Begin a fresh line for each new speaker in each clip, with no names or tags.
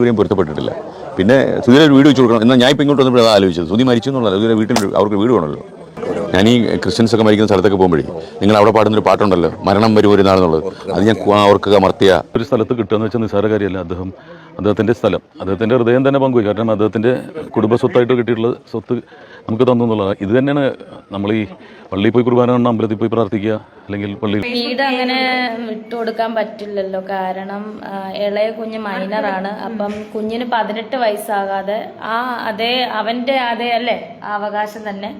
പൊരുത്തപ്പെട്ടിട്ടില്ല. പിന്നെ സുധീര ഒരു വീട് വെച്ച് കൊടുക്കണം എന്നാൽ ഞാൻ ഇപ്പം ഇങ്ങോട്ട് വന്നപ്പോൾ അത് ആലോചിച്ചത്. സുധി മരിച്ചു എന്നുള്ളത് സുധീര വീട്ടിൽ അവർക്ക് വീട് വേണമല്ലോ. ഞാൻ ഈ ക്രിസ്ത്യൻസ് ഒക്കെ മരിക്കുന്ന സ്ഥലത്തൊക്കെ പോകുമ്പോഴേ നിങ്ങൾ അവിടെ പാടുന്നൊരു പാട്ടുണ്ടല്ലോ, മരണം വരും ഒരു നാളെന്നുള്ളത്, അത് ഞാൻ ഓർക്കുക മർത്തിയ ഒരു സ്ഥലത്ത് കിട്ടുകയെന്ന് വെച്ചാൽ നിസ്സാര കാര്യമല്ല. അദ്ദേഹത്തിൻ്റെ സ്ഥലം, അദ്ദേഹത്തിൻ്റെ ഹൃദയം തന്നെ പങ്കുവയ്ക്കും. കാരണം അദ്ദേഹത്തിൻ്റെ കുടുംബ സ്വത്തായിട്ട് കിട്ടിയിട്ടുള്ള സ്വത്ത് നമുക്ക് തന്നു എന്നുള്ളത്. ഇത് തന്നെയാണ് നമ്മൾ ഈ പള്ളിയിൽ പോയി കുർബാന കാണണം, അമ്പലത്തിൽ പോയി പ്രാർത്ഥിക്കുക, അല്ലെങ്കിൽ പള്ളിയിൽ
വീട് അങ്ങനെ വിട്ടുകൊടുക്കാൻ പറ്റില്ലല്ലോ. കാരണം ഇളയ കുഞ്ഞ് മൈനറാണ്. അപ്പം കുഞ്ഞിന് 18 വയസ്സാകാതെ അവൻ്റെ അതേ അല്ലേ ആ അവകാശം തന്നെ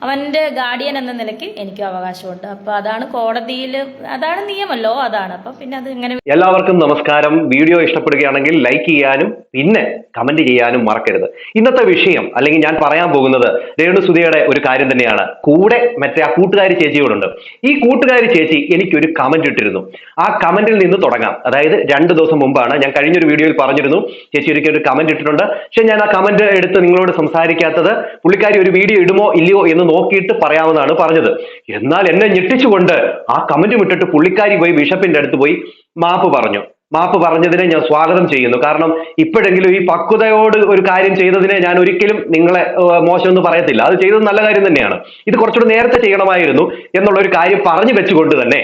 അവൻ്റെ ഗാർഡിയൻ എന്ന നിലയ്ക്ക് എനിക്കും അവകാശമുണ്ട്. അപ്പൊ അതാണ് കോടതിയിൽ, അതാണ് നിയമമല്ലോ, അതാണ്. അപ്പൊ പിന്നെ അത് ഇങ്ങനെ.
എല്ലാവർക്കും നമസ്കാരം. വീഡിയോ ഇഷ്ടപ്പെടുകയാണെങ്കിൽ ലൈക്ക് ചെയ്യാനും പിന്നെ കമന്റ് ചെയ്യാനും മറക്കരുത്. ഇന്നത്തെ വിഷയം അല്ലെങ്കിൽ ഞാൻ പറയാൻ പോകുന്നത് രേണുസുധിയുടെ ഒരു കാര്യം തന്നെയാണ്. കൂടെ മറ്റേ ആ കൂട്ടുകാരി ചേച്ചിയോടുണ്ട്. ഈ കൂട്ടുകാരി ചേച്ചി എനിക്കൊരു കമന്റ് ഇട്ടിരുന്നു. ആ കമന്റിൽ നിന്ന് തുടങ്ങാം. അതായത് 2 ദിവസം മുമ്പാണ്. ഞാൻ കഴിഞ്ഞൊരു വീഡിയോയിൽ പറഞ്ഞിരുന്നു ചേച്ചി ഒരിക്കൽ ഒരു കമന്റ് ഇട്ടിട്ടുണ്ട്. പക്ഷെ ഞാൻ ആ കമന്റ് എടുത്ത് നിങ്ങളോട് സംസാരിക്കാത്തത് പുള്ളിക്കാരി ഒരു വീഡിയോ ഇടുമോ ഇല്ലയോ എന്ന് നോക്കിയിട്ട് പറയാമെന്നാണ് പറഞ്ഞത്. എന്നാൽ എന്നെ ഞെട്ടിച്ചുകൊണ്ട് ആ കമന്റ് ഇട്ടിട്ട് പുള്ളിക്കാരി പോയി ബിഷപ്പിന്റെ അടുത്ത് പോയി മാപ്പ് പറഞ്ഞതിനെ ഞാൻ സ്വാഗതം ചെയ്യുന്നു. കാരണം ഇപ്പോഴെങ്കിലും ഈ പക്വതയോട് ഒരു കാര്യം ചെയ്തതിനെ ഞാൻ ഒരിക്കലും നിങ്ങളെ മോശമെന്ന് പറയത്തില്ല. അത് ചെയ്തത് നല്ല കാര്യം തന്നെയാണ്. ഇത് കുറച്ചുകൂടി നേരത്തെ ചെയ്യണമായിരുന്നു എന്നുള്ള ഒരു കാര്യം പറഞ്ഞു വെച്ചുകൊണ്ട് തന്നെ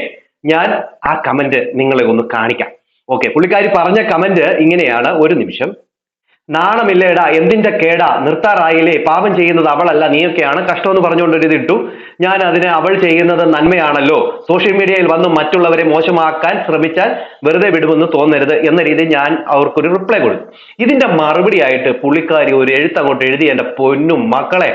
ഞാൻ ആ കമന്റ് നിങ്ങളെ ഒന്ന് കാണിക്കാം. ഓക്കെ, പുള്ളിക്കാരി പറഞ്ഞ കമന്റ് ഇങ്ങനെയാണ്. ഒരു നിമിഷം. നാണമില്ലേടാ, എന്തിന്റെ കേടാ, നിർത്താറായില്ലേ, പാപം ചെയ്യുന്നത് അവളല്ല നീയൊക്കെയാണ്, കഷ്ടമെന്ന് പറഞ്ഞുകൊണ്ടൊരു ഇതിട്ടു. ഞാൻ അതിനെ അവൾ ചെയ്യുന്നത് നന്മയാണല്ലോ, സോഷ്യൽ മീഡിയയിൽ വന്ന് മറ്റുള്ളവരെ മോശമാക്കാൻ ശ്രമിച്ചാൽ വെറുതെ വിടുമെന്ന് തോന്നരുത് എന്ന രീതിയിൽ ഞാൻ അവർക്കൊരു റിപ്ലൈ കൊടുത്തു. ഇതിന്റെ മറുപടി ആയിട്ട് പുള്ളിക്കാരി ഒരു എഴുത്തങ്ങോട്ട് എഴുതി. എന്റെ പൊന്നും മക്കളെ,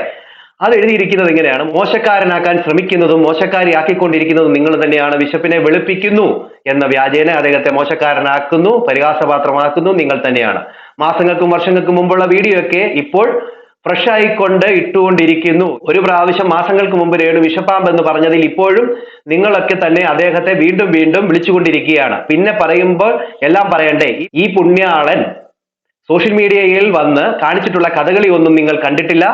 അത് എഴുതിയിരിക്കുന്നത് ഇങ്ങനെയാണ്: മോശക്കാരനാക്കാൻ ശ്രമിക്കുന്നതും മോശക്കാരിയാക്കിക്കൊണ്ടിരിക്കുന്നതും നിങ്ങൾ തന്നെയാണ്. ബിഷപ്പിനെ വെളുപ്പിക്കുന്നു എന്ന വ്യാജേന അദ്ദേഹത്തെ മോശക്കാരനാക്കുന്നു, പരിഹാസപാത്രമാക്കുന്നു നിങ്ങൾ തന്നെയാണ്. മാസങ്ങൾക്കും വർഷങ്ങൾക്കും മുമ്പുള്ള വീഡിയോ ഒക്കെ ഇപ്പോൾ ഫ്രഷ് ആയിക്കൊണ്ട് ഇട്ടുകൊണ്ടിരിക്കുന്നു. ഒരു പ്രാവശ്യം മാസങ്ങൾക്ക് മുമ്പ് രേണു വിഷപ്പാമ്പ് എന്ന് പറഞ്ഞതിൽ ഇപ്പോഴും നിങ്ങളൊക്കെ തന്നെ അദ്ദേഹത്തെ വീണ്ടും വീണ്ടും വിളിച്ചുകൊണ്ടിരിക്കുകയാണ്. പിന്നെ പറയുമ്പോൾ എല്ലാം പറയണ്ടേ? ഈ പുണ്യാളൻ സോഷ്യൽ മീഡിയയിൽ വന്ന് കാണിച്ചിട്ടുള്ള കഥകളി ഒന്നും നിങ്ങൾ കണ്ടിട്ടില്ല.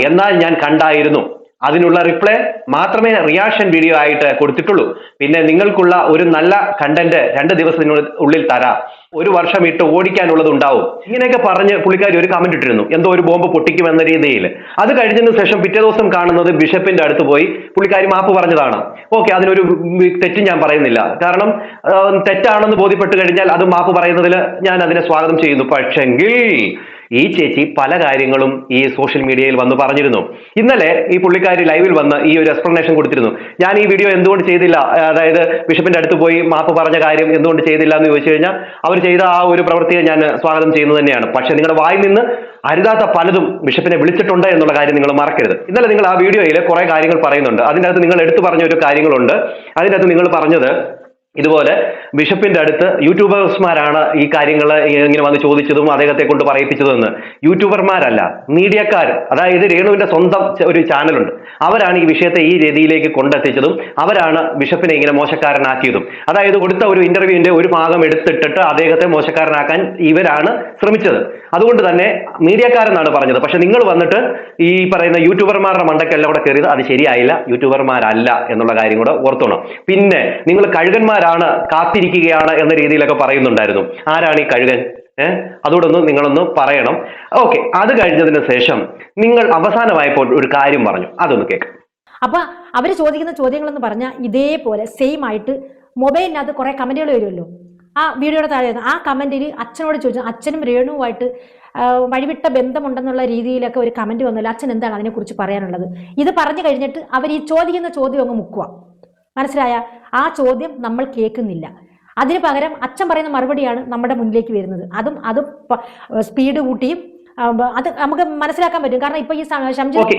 എന്നാൽ ഞാൻ കണ്ടായിരുന്നു. അതിനുള്ള റിപ്ലൈ മാത്രമേ റിയാക്ഷൻ വീഡിയോ ആയിട്ട് കൊടുത്തിട്ടുള്ളൂ. പിന്നെ നിങ്ങൾക്കുള്ള ഒരു നല്ല കണ്ടന്റ് 2 ദിവസത്തിനുള്ളിൽ തരാം. 1 വർഷം ഇട്ട് ഓടിക്കാനുള്ളത് ഉണ്ടാവും. ഇങ്ങനെയൊക്കെ പറഞ്ഞ് പുള്ളിക്കാരി ഒരു കമന്റ് ഇട്ടിരുന്നു, എന്തോ ഒരു ബോംബ് പൊട്ടിക്കുമെന്ന രീതിയിൽ. അത് കഴിഞ്ഞതിന് ശേഷം പിറ്റേ ദിവസം കാണുന്നത് ബിഷപ്പിന്റെ അടുത്ത് പോയി പുള്ളിക്കാരി മാപ്പ് പറഞ്ഞതാണ്. ഓക്കെ, അതിനൊരു തെറ്റും ഞാൻ പറയുന്നില്ല. കാരണം തെറ്റാണെന്ന് ബോധ്യപ്പെട്ട് കഴിഞ്ഞാൽ അത് മാപ്പ് പറയുന്നതിൽ ഞാൻ അതിനെ സ്വാഗതം ചെയ്യുന്നു. പക്ഷെങ്കിൽ ഈ ചേച്ചി പല കാര്യങ്ങളും ഈ സോഷ്യൽ മീഡിയയിൽ വന്ന് പറഞ്ഞിരുന്നു. ഇന്നലെ ഈ പുള്ളിക്കാരി ലൈവിൽ വന്ന് ഈ ഒരു എക്സ്പ്ലനേഷൻ കൊടുത്തിരുന്നു. ഞാൻ ഈ വീഡിയോ എന്തുകൊണ്ട് ചെയ്തില്ല, അതായത് ബിഷപ്പിന്റെ അടുത്ത് പോയി മാപ്പ് പറഞ്ഞ കാര്യം എന്തുകൊണ്ട് ചെയ്തില്ല എന്ന് ചോദിച്ചു കഴിഞ്ഞാൽ അവർ ചെയ്ത ആ ഒരു പ്രവൃത്തിയെ ഞാൻ സ്വാഗതം ചെയ്യുന്നത് തന്നെയാണ്. പക്ഷെ നിങ്ങളുടെ വായിൽ നിന്ന് അരുതാത്ത പലതും ബിഷപ്പിനെ വിളിച്ചിട്ടുണ്ട് എന്നുള്ള കാര്യം നിങ്ങൾ മറക്കരുത്. ഇന്നലെ നിങ്ങൾ ആ വീഡിയോയിൽ കുറെ കാര്യങ്ങൾ പറയുന്നുണ്ട്. അതിൻ്റെ അകത്ത് നിങ്ങൾ എടുത്തു പറഞ്ഞ ഒരു കാര്യങ്ങളുണ്ട്. അതിൻ്റെ അകത്ത് നിങ്ങൾ പറഞ്ഞത് ഇതുപോലെ ബിഷപ്പിന്റെ അടുത്ത് യൂട്യൂബേഴ്സ്മാരാണ് ഈ കാര്യങ്ങൾ ഇങ്ങനെ വന്ന് ചോദിച്ചതും അദ്ദേഹത്തെ കൊണ്ട് പറയിപ്പിച്ചതെന്ന്. യൂട്യൂബർമാരല്ല, മീഡിയക്കാർ, അതായത് രേണുവിന്റെ സ്വന്തം ഒരു ചാനലുണ്ട്, അവരാണ് ഈ വിഷയത്തെ ഈ രീതിയിലേക്ക് കൊണ്ടെത്തിച്ചതും അവരാണ് ബിഷപ്പിനെ ഇങ്ങനെ മോശക്കാരനാക്കിയതും. അതായത് കൊടുത്ത ഒരു ഇന്റർവ്യൂവിന്റെ ഒരു ഭാഗം എടുത്തിട്ടിട്ട് അദ്ദേഹത്തെ മോശക്കാരനാക്കാൻ ഇവരാണ് ശ്രമിച്ചത്. അതുകൊണ്ട് തന്നെ മീഡിയക്കാരെന്നാണ് പറഞ്ഞത്. പക്ഷെ നിങ്ങൾ വന്നിട്ട് ഈ പറയുന്ന യൂട്യൂബർമാരുടെ മണ്ടക്കെല്ലാം കൂടെ കയറിയത് അത് ശരിയായില്ല. യൂട്യൂബർമാരല്ല എന്നുള്ള കാര്യം കൂടെ ഓർത്തോണം. പിന്നെ നിങ്ങൾ കഴുകന്മാർ കാത്തിരിക്കുകയാണ് എന്ന രീതിയിലൊക്കെ പറയുന്നുണ്ടായിരുന്നു. ആരാണ് ഈ കഴുകൻ? അതോടൊന്ന് നിങ്ങളൊന്ന് പറയണം. ഓക്കെ, അത് കഴിഞ്ഞതിന് ശേഷം നിങ്ങൾ അവസാനമായപ്പോൾ ഒരു കാര്യം പറഞ്ഞു, അതൊന്ന് കേൾക്കാം.
അപ്പൊ അവര് ചോദിക്കുന്ന ചോദ്യങ്ങളെന്ന് പറഞ്ഞാൽ ഇതേപോലെ സെയിം ആയിട്ട് മൊബൈലിനകത്ത് കുറെ കമന്റുകൾ വരുമല്ലോ. ആ വീഡിയോയുടെ താഴെ ആ കമന്റിൽ അച്ഛനോട് ചോദിച്ചു, അച്ഛനും രേണുവുമായിട്ട് വഴിവിട്ട ബന്ധമുണ്ടെന്നുള്ള രീതിയിലൊക്കെ ഒരു കമന്റ് വന്നല്ലോ. അച്ഛൻ എന്താണ് അതിനെക്കുറിച്ച് പറയാനുള്ളത്? ഇത് പറഞ്ഞു കഴിഞ്ഞിട്ട് അവർ ഈ ചോദിക്കുന്ന ചോദ്യം അങ്ങ് മുക്കുക. മനസ്സിലായ? ആ ചോദ്യം നമ്മൾ കേൾക്കുന്നില്ല. അതിന് പകരം അച്ഛൻ പറയുന്ന മറുപടിയാണ് നമ്മുടെ മുന്നിലേക്ക് വരുന്നത്. അതും സ്പീഡ് കൂട്ടിയും അത് നമുക്ക് മനസ്സിലാക്കാൻ പറ്റും. കാരണം ഇപ്പൊ ഈ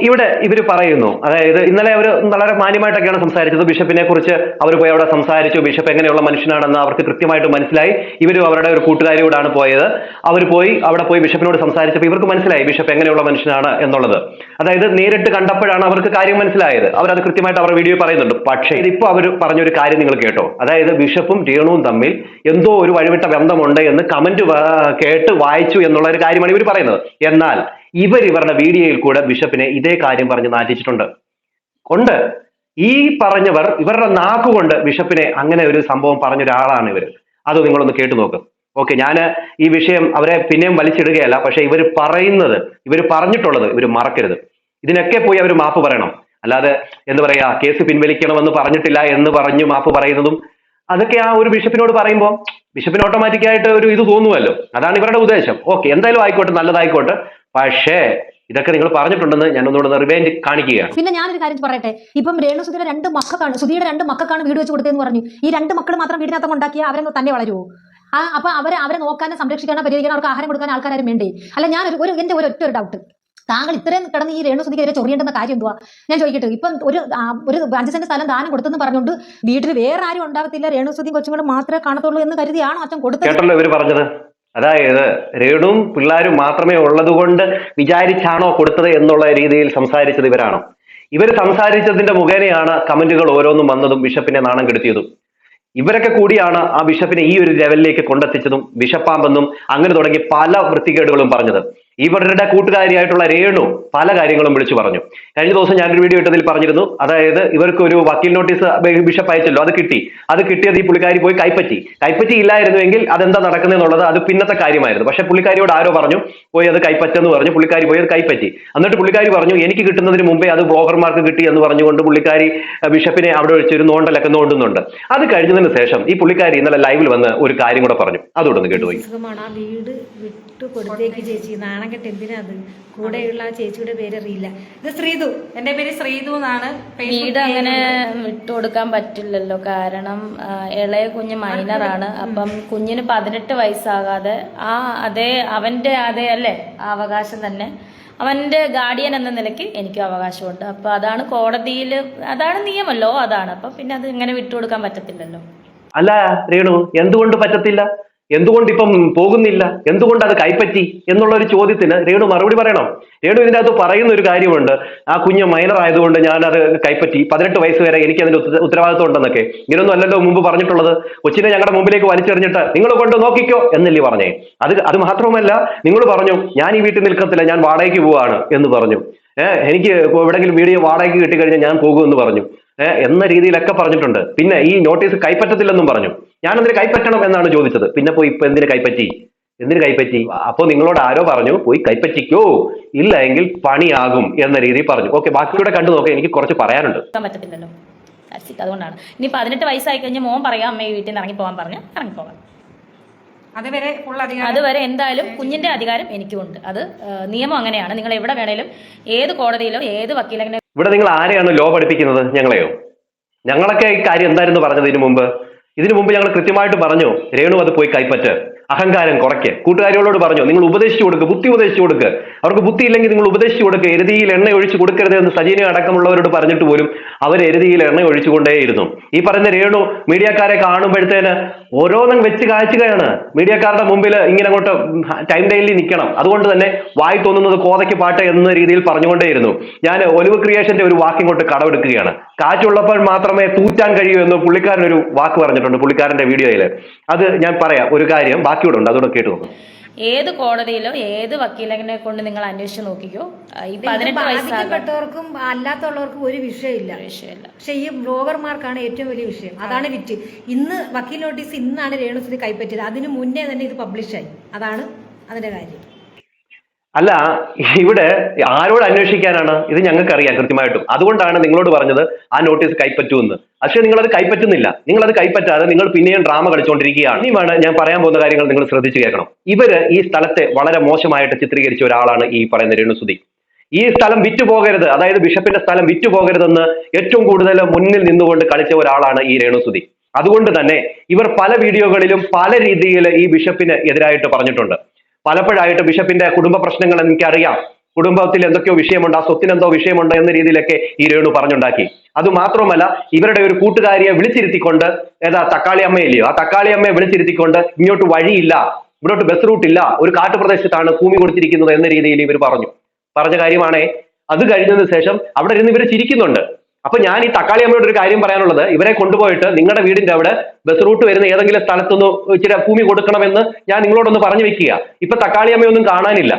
ഇവിടെ ഇവര് പറയുന്നു, അതായത് ഇന്നലെ അവർ വളരെ മാന്യമായിട്ടൊക്കെയാണ് സംസാരിച്ചത്. ബിഷപ്പിനെ കുറിച്ച് അവർ പോയി അവിടെ സംസാരിച്ചു. ബിഷപ്പ് എങ്ങനെയുള്ള മനുഷ്യനാണെന്ന് അവർക്ക് കൃത്യമായിട്ട് മനസ്സിലായി. ഇവരും അവരുടെ ഒരു കൂട്ടുകാരിയോടാണ് പോയത്. അവർ പോയി അവിടെ പോയി ബിഷപ്പിനോട് സംസാരിച്ചപ്പോൾ ഇവർക്ക് മനസ്സിലായി ബിഷപ്പ് എങ്ങനെയുള്ള മനുഷ്യനാണ് എന്നുള്ളത്. അതായത് നേരിട്ട് കണ്ടപ്പോഴാണ് അവർക്ക് കാര്യം മനസ്സിലായത്. അവരത് കൃത്യമായിട്ട് അവരുടെ വീഡിയോ പറയുന്നുണ്ട്. പക്ഷേ ഇതിപ്പോ അവർ പറഞ്ഞൊരു കാര്യം നിങ്ങൾ കേട്ടോ. അതായത് ബിഷപ്പും രേണുവും തമ്മിൽ എന്തോ ഒരു വഴിവിട്ട ബന്ധമുണ്ട് എന്ന് കമന്റ് കേട്ട് വായിച്ചു എന്നുള്ള ഒരു കാര്യമാണ് ഇവർ പറയുന്നത്. എന്നാൽ ഇവരുടെ വീഡിയോയിൽ കൂടെ ബിഷപ്പിനെ ഇതേ കാര്യം പറഞ്ഞ് നാറ്റിച്ചിട്ടുണ്ട്. ഈ പറഞ്ഞവർ ഇവരുടെ നാക്കുകൊണ്ട് ബിഷപ്പിനെ അങ്ങനെ ഒരു സംഭവം പറഞ്ഞ ഒരാളാണ് ഇവര്. അത് നിങ്ങളൊന്ന് കേട്ടു നോക്ക്. ഓക്കെ, ഞാൻ ഈ വിഷയം അവരെ പിന്നെയും വലിച്ചിടുകയല്ല. പക്ഷെ ഇവർ പറഞ്ഞിട്ടുള്ളത് ഇവർ മറക്കരുത്. ഇതിനൊക്കെ പോയി അവർ മാപ്പ് പറയണം. അല്ലാതെ എന്താ പറയാ, കേസ് പിൻവലിക്കണമെന്ന് പറഞ്ഞിട്ടില്ല എന്ന് പറഞ്ഞു മാപ്പ് പറയുന്നതും അതൊക്കെ ആ ഒരു ബിഷപ്പിനോട് പറയുമ്പോൾ ബിഷപ്പിന് ഓട്ടോമാറ്റിക്കായിട്ട് ഒരു ഇത് തോന്നുമല്ലോ. അതാണ് ഇവരുടെ ഉദ്ദേശം. ഓക്കെ, എന്തായാലും ആയിക്കോട്ടെ, നല്ലതായിക്കോട്ടെ. പക്ഷേ ഇതൊക്കെ നിങ്ങൾ പറഞ്ഞിട്ടുണ്ടെന്ന് ഞാൻ ഒന്നുകൂടെ റിവെഞ്ച് കാണിക്കുകയാണ്.
പിന്നെ ഞാനൊരു കാര്യം പറയട്ടെ, ഇപ്പം രേണുസുധിയുടെ 2 മക്കൾക്കാണ്, സുധിയുടെ 2 മക്കൾക്കാണ് വീട് വെച്ച് കൊടുത്തതെന്ന് പറഞ്ഞു. ഈ 2 മക്കൾ മാത്രം വീടിനകത്ത് ഉണ്ടാക്കിയാൽ അവരെ തന്നെ വളരുമോ? അപ്പൊ അവരെ നോക്കാനും സംരക്ഷിക്കാനോ പരിഹരിക്കാനോ അവർക്ക് ആഹാരം കൊടുക്കാൻ ആൾക്കാരും വേണ്ടേ? അല്ല, ഞാൻ എന്റെ ഒറ്റ ഡൗട്ട്, താങ്കൾ ഇത്രയും കിടന്ന് ഈ രേണുസുധിക്കെതിരെ ചൊറിയേണ്ടുന്ന കാര്യം എന്തുവാ? ഞാൻ ചോദിക്കട്ടെ, ഇപ്പം ഒരു 5 സെന്റ് സ്ഥലം ദാനം കൊടുത്തെന്ന് പറഞ്ഞുകൊണ്ട് വീട്ടിൽ വേറെ ആരും ഉണ്ടാകത്തില്ല, രേണുസുധിയും കൊച്ചുങ്ങളും മാത്രമേ കാണത്തുള്ളൂ എന്ന് കരുതിയാണോ അച്ഛൻ കൊടുത്തത്?
കേട്ടല്ലോ ഇവർ പറഞ്ഞത്. അതായത് രേണുവും പിള്ളേരും മാത്രമേ ഉള്ളത് കൊണ്ട് വിചാരിച്ചാണോ കൊടുത്തത് എന്നുള്ള രീതിയിൽ സംസാരിച്ചത് ഇവരാണോ? ഇവർ സംസാരിച്ചതിന്റെ മുഖേനയാണ് കമന്റുകൾ ഓരോന്നും വന്നതും ബിഷപ്പിനെ നാണം കെടുത്തിയതും. ഇവരൊക്കെ കൂടിയാണ് ആ ബിഷപ്പിനെ ഈ ഒരു ലെവലിലേക്ക് കൊണ്ടെത്തിച്ചതും ബിഷപ്പാമ്പെന്നും അങ്ങനെ തുടങ്ങി പല വൃത്തികേടുകളും പറഞ്ഞത്. ഇവരുടെ കൂട്ടുകാരിയായിട്ടുള്ള രേണു പല കാര്യങ്ങളും വിളിച്ചു പറഞ്ഞു. കഴിഞ്ഞ ദിവസം ഞാനൊരു വീഡിയോ ഇട്ടതിൽ പറഞ്ഞിരുന്നു, അതായത് ഇവർക്ക് ഒരു വക്കീൽ നോട്ടീസ് ബിഷപ്പ് അയച്ചല്ലോ, അത് കിട്ടിയത് ഈ പുള്ളിക്കാരി പോയി കൈപ്പറ്റിയില്ലായിരുന്നുവെങ്കിൽ അതെന്താ നടക്കുന്നതെന്നുള്ളത് അത് പിന്നത്തെ കാര്യമായിരുന്നു. പക്ഷെ പുള്ളിക്കാരിയോട് ആരോ പറഞ്ഞു പോയി അത് കൈപ്പറ്റെന്ന് പറഞ്ഞു, പുള്ളിക്കാരി പോയി അത് കൈപ്പറ്റി. എന്നിട്ട് പുള്ളിക്കാരി പറഞ്ഞു എനിക്ക് കിട്ടുന്നതിന് മുമ്പേ അത് ബ്ലോഗർമാർക്ക് കിട്ടി എന്ന് പറഞ്ഞുകൊണ്ട് പുള്ളിക്കാരി ബിഷപ്പിനെ അവിടെ വെച്ചൊരു നോണ്ടലൊക്കെ നോണ്ടുന്നുണ്ട്. അത് കഴിഞ്ഞതിന് ശേഷം ഈ പുള്ളിക്കാരി ഇന്നലെ ലൈവിൽ വന്ന് ഒരു കാര്യം കൂടെ പറഞ്ഞു, അതുകൊണ്ടൊന്ന് കേട്ടുപോയി.
വീട് വിട്ടു കൊടുത്തേക്ക് ചേച്ചി, നാണം കെട്ട് എന്തിനാ? അത് കൂടെയുള്ള ചേച്ചിയുടെ പേര് അറിയില്ല. ഇത് ശ്രീതു, എന്റെ പേര് ശ്രീതു എന്നാണ്.
വീട് അങ്ങനെ വിട്ടുകൊടുക്കാൻ പറ്റില്ലല്ലോ, കാരണം ഇളയ കുഞ്ഞ് മൈനറാണ്. അപ്പം കുഞ്ഞിന് 18 വയസ്സാകാതെ അവന്റെ അല്ലേ ആ അവകാശം തന്നെ അവന്റെ ഗാർഡിയൻ എന്ന നിലയ്ക്ക് എനിക്കും അവകാശമുണ്ട്. അപ്പൊ അതാണ് കോടതിയിൽ, അതാണ് നിയമമല്ലോ, അതാണ്. അപ്പൊ പിന്നെ അത് ഇങ്ങനെ വിട്ടുകൊടുക്കാൻ പറ്റത്തില്ലല്ലോ.
അല്ല രേണു, എന്തുകൊണ്ട് പറ്റത്തില്ല? എന്തുകൊണ്ട് ഇപ്പം പോകുന്നില്ല? എന്തുകൊണ്ട് അത് കൈപ്പറ്റി എന്നുള്ള ഒരു ചോദ്യത്തിന് രേണു മറുപടി പറയണം. രേണു ഇതിൻ്റെ അകത്ത് പറയുന്ന ഒരു കാര്യമുണ്ട്, ആ കുഞ്ഞ് മൈനർ ആയതുകൊണ്ട് ഞാൻ അത് കൈപ്പറ്റി, 18 വയസ്സ് വരെ എനിക്ക് അതിന്റെ ഉത്തരവാദിത്വം ഉണ്ടെന്നൊക്കെ. ഇങ്ങനൊന്നും അല്ലല്ലോ മുമ്പ് പറഞ്ഞിട്ടുള്ളത്. കൊച്ചിനെ ഞങ്ങളുടെ മുമ്പിലേക്ക് വലിച്ചെറിഞ്ഞിട്ട് നിങ്ങൾ കൊണ്ട് നോക്കിക്കോ എന്നല്ലേ പറഞ്ഞേ. അത് മാത്രവുമല്ല, നിങ്ങൾ പറഞ്ഞു ഞാൻ ഈ വീട്ടിൽ നിൽക്കത്തില്ല, ഞാൻ വാടകയ്ക്ക് പോവാണ് എന്ന് പറഞ്ഞു. എനിക്ക് എവിടെയെങ്കിലും വീഡിയോ വാടകയ്ക്ക് കിട്ടിക്കഴിഞ്ഞാൽ ഞാൻ പോകുമെന്ന് പറഞ്ഞു എന്ന രീതിയിലൊക്കെ പറഞ്ഞിട്ടുണ്ട്. പിന്നെ ഈ നോട്ടീസ് കൈപ്പറ്റത്തില്ലെന്നും പറഞ്ഞു. ഞാൻ അതിന് കൈപ്പറ്റണം എന്നാണ് ചോദിച്ചത്. പിന്നെ പോയി ഇപ്പൊ എന്തിനു കൈപ്പറ്റി? അപ്പൊ നിങ്ങളോട് ആരോ പറഞ്ഞു പോയി കൈപ്പറ്റിക്കോ, ഇല്ല എങ്കിൽ പണിയാകും എന്ന രീതിയിൽ പറഞ്ഞു. ഓക്കെ, ബാക്കിയൂടെ കണ്ടു നോക്കാം, എനിക്ക് കുറച്ച് പറയാനുണ്ട്.
പറ്റത്തില്ലല്ലോ, അതുകൊണ്ടാണ്. ഇനി 18 വയസ്സായി കഴിഞ്ഞാൽ മോൻ പറയാം അമ്മ വീട്ടിൽ നിന്ന് ഇറങ്ങിപ്പോകാൻ പറഞ്ഞാൽ ഇറങ്ങിപ്പോകാം. അതുവരെ എന്തായാലും കുഞ്ഞിന്റെ അധികാരം എനിക്കുമുണ്ട്. അത് നിയമം അങ്ങനെയാണ്. നിങ്ങൾ എവിടെ വേണേലും, ഏത് കോടതിയിലോ ഏത് വക്കീലെങ്ങനെ.
ഇവിടെ നിങ്ങൾ ആരെയാണ് ലോ പഠിപ്പിക്കുന്നത്? ഞങ്ങളെയോ? ഞങ്ങളൊക്കെ ഈ കാര്യം എന്തായിരുന്നു പറഞ്ഞത് ഇതിനു മുമ്പ് ഞങ്ങൾ കൃത്യമായിട്ട് പറഞ്ഞു, രേണു അത് പോയി കൈപ്പറ്റ്, അഹങ്കാരം കുറയ്ക്ക്. കൂട്ടുകാരികളോട് പറഞ്ഞു നിങ്ങൾ ഉപദേശിച്ചു കൊടുക്കുക, ബുദ്ധി ഉപദേശിച്ചു കൊടുക്കുക. അവർക്ക് ബുദ്ധി ഇല്ലെങ്കിൽ നിങ്ങൾ ഉപദേശിച്ചു കൊടുക്കുക. എരുതിയിൽ എണ്ണ ഒഴിച്ചു കൊടുക്കരുത് എന്ന് സജീന അടക്കമുള്ളവരോട് പറഞ്ഞിട്ട് പോലും അവർ എരുതിയിൽ എണ്ണ ഒഴിച്ചുകൊണ്ടേയിരുന്നു. ഈ പറയുന്ന രേണു മീഡിയക്കാരെ കാണുമ്പോഴത്തേന് ഓരോന്നും വെച്ച് കാഴ്ചയാണ്. മീഡിയക്കാരുടെ മുമ്പിൽ ഇങ്ങനെ അങ്ങോട്ട് ടൈം ലൈനിൽ നിൽക്കണം. അതുകൊണ്ട് തന്നെ വായി തോന്നുന്നത് കോതയ്ക്ക് പാട്ട് എന്ന രീതിയിൽ പറഞ്ഞുകൊണ്ടേയിരുന്നു. ഞാൻ ഒലിവ് ക്രിയേഷന്റെ ഒരു വാക്കിങ്ങോട്ട് കടമെടുക്കുകയാണ്. കാറ്റുള്ളപ്പോൾ മാത്രമേ തൂറ്റാൻ കഴിയൂ എന്ന് പുള്ളിക്കാരനൊരു വാക്ക് പറഞ്ഞിട്ടുണ്ട് പുള്ളിക്കാരന്റെ വീഡിയോയിൽ. അത് ഞാൻ പറയാം, ഒരു കാര്യം ബാക്കിയോടെ ഉണ്ട്, അതോടെ കേട്ടു നോക്കും.
ഏത് കോടതിയിലോ ഏത് വക്കീലിനെ കൊണ്ട് നിങ്ങൾ അന്വേഷിച്ച് നോക്കിക്കോ. ഈ 18
വയസ്സാകപ്പെട്ടവർക്കും അല്ലാത്തുള്ളവർക്കും ഒരു വിഷയമില്ല. പക്ഷെ ഈ ബ്ലോഗർമാർക്കാണ് ഏറ്റവും വലിയ വിഷയം. അതാണ് വിറ്റ്. ഇന്ന് വക്കീൽ നോട്ടീസ് ഇന്നാണ് രേണുസുധി കൈപ്പറ്റിയത്. അതിന് മുന്നേ തന്നെ ഇത് പബ്ലിഷായി. അതാണ് അതിന്റെ കാര്യം.
അല്ല, ഇവിടെ ആരോട് അന്വേഷിക്കാനാണ്? ഇത് ഞങ്ങൾക്ക് അറിയാം കൃത്യമായിട്ടും. അതുകൊണ്ടാണ് നിങ്ങളോട് പറഞ്ഞത് ആ നോട്ടീസ് കൈപ്പറ്റുമെന്ന്. പക്ഷെ നിങ്ങളത് കൈപ്പറ്റുന്നില്ല. നിങ്ങളത് കൈപ്പറ്റാതെ നിങ്ങൾ പിന്നെയും ഡ്രാമ കളിച്ചുകൊണ്ടിരിക്കുകയാണ്. ഇനിയുമാണ് ഞാൻ പറയാൻ പോകുന്ന കാര്യങ്ങൾ നിങ്ങൾ ശ്രദ്ധിച്ചു കേൾക്കണം. ഇവര് ഈ സ്ഥലത്തെ വളരെ മോശമായിട്ട് ചിത്രീകരിച്ച ഒരാളാണ് ഈ പറയുന്ന രേണുസുധി. ഈ സ്ഥലം വിറ്റുപോകരുത്, അതായത് ബിഷപ്പിന്റെ സ്ഥലം വിറ്റുപോകരുതെന്ന് ഏറ്റവും കൂടുതൽ മുന്നിൽ നിന്നുകൊണ്ട് കളിച്ച ഒരാളാണ് ഈ രേണുസുധി. അതുകൊണ്ട് തന്നെ ഇവർ പല വീഡിയോകളിലും പല രീതിയിൽ ഈ ബിഷപ്പിന് എതിരായിട്ട് പറഞ്ഞിട്ടുണ്ട്. പലപ്പോഴായിട്ട് ബിഷപ്പിന്റെ കുടുംബ പ്രശ്നങ്ങൾ എനിക്കറിയാം, കുടുംബത്തിൽ എന്തൊക്കെയോ വിഷയമുണ്ട്, ആ സ്വത്തിനെന്തോ വിഷയമുണ്ട് എന്ന രീതിയിലൊക്കെ ഈ രേണു പറഞ്ഞുണ്ടാക്കി. അത് മാത്രമല്ല, ഇവരുടെ ഒരു കൂട്ടുകാരിയെ വിളിച്ചിരുത്തിക്കൊണ്ട്, തക്കാളി അമ്മയില്ലയോ, ആ തക്കാളി അമ്മയെ വിളിച്ചിരുത്തിക്കൊണ്ട് ഇങ്ങോട്ട് വഴിയില്ല, ഇവിടോട്ട് ബസ് റൂട്ടില്ല, ഒരു കാട്ടുപ്രദേശത്താണ് ഭൂമി കൊടുത്തിരിക്കുന്നത് എന്ന രീതിയിൽ ഇവർ പറഞ്ഞ കാര്യമാണേ. അത് കഴിഞ്ഞതിന് ശേഷം അവിടെ ഇരുന്ന് ഇവർ ചിരിക്കുന്നുണ്ട്. അപ്പൊ ഞാൻ ഈ തക്കാളി അമ്മയോട് ഒരു കാര്യം പറയാനുള്ളത്, ഇവരെ കൊണ്ടുപോയിട്ട് നിങ്ങളുടെ വീടിന്റെ അവിടെ ബസ് റൂട്ട് വരുന്ന ഏതെങ്കിലും സ്ഥലത്തൊന്ന് ഇച്ചിരി ഭൂമി കൊടുക്കണമെന്ന് ഞാൻ നിങ്ങളോടൊന്ന് പറഞ്ഞു വെക്കുക. ഇപ്പൊ തക്കാളി അമ്മയൊന്നും കാണാനില്ല.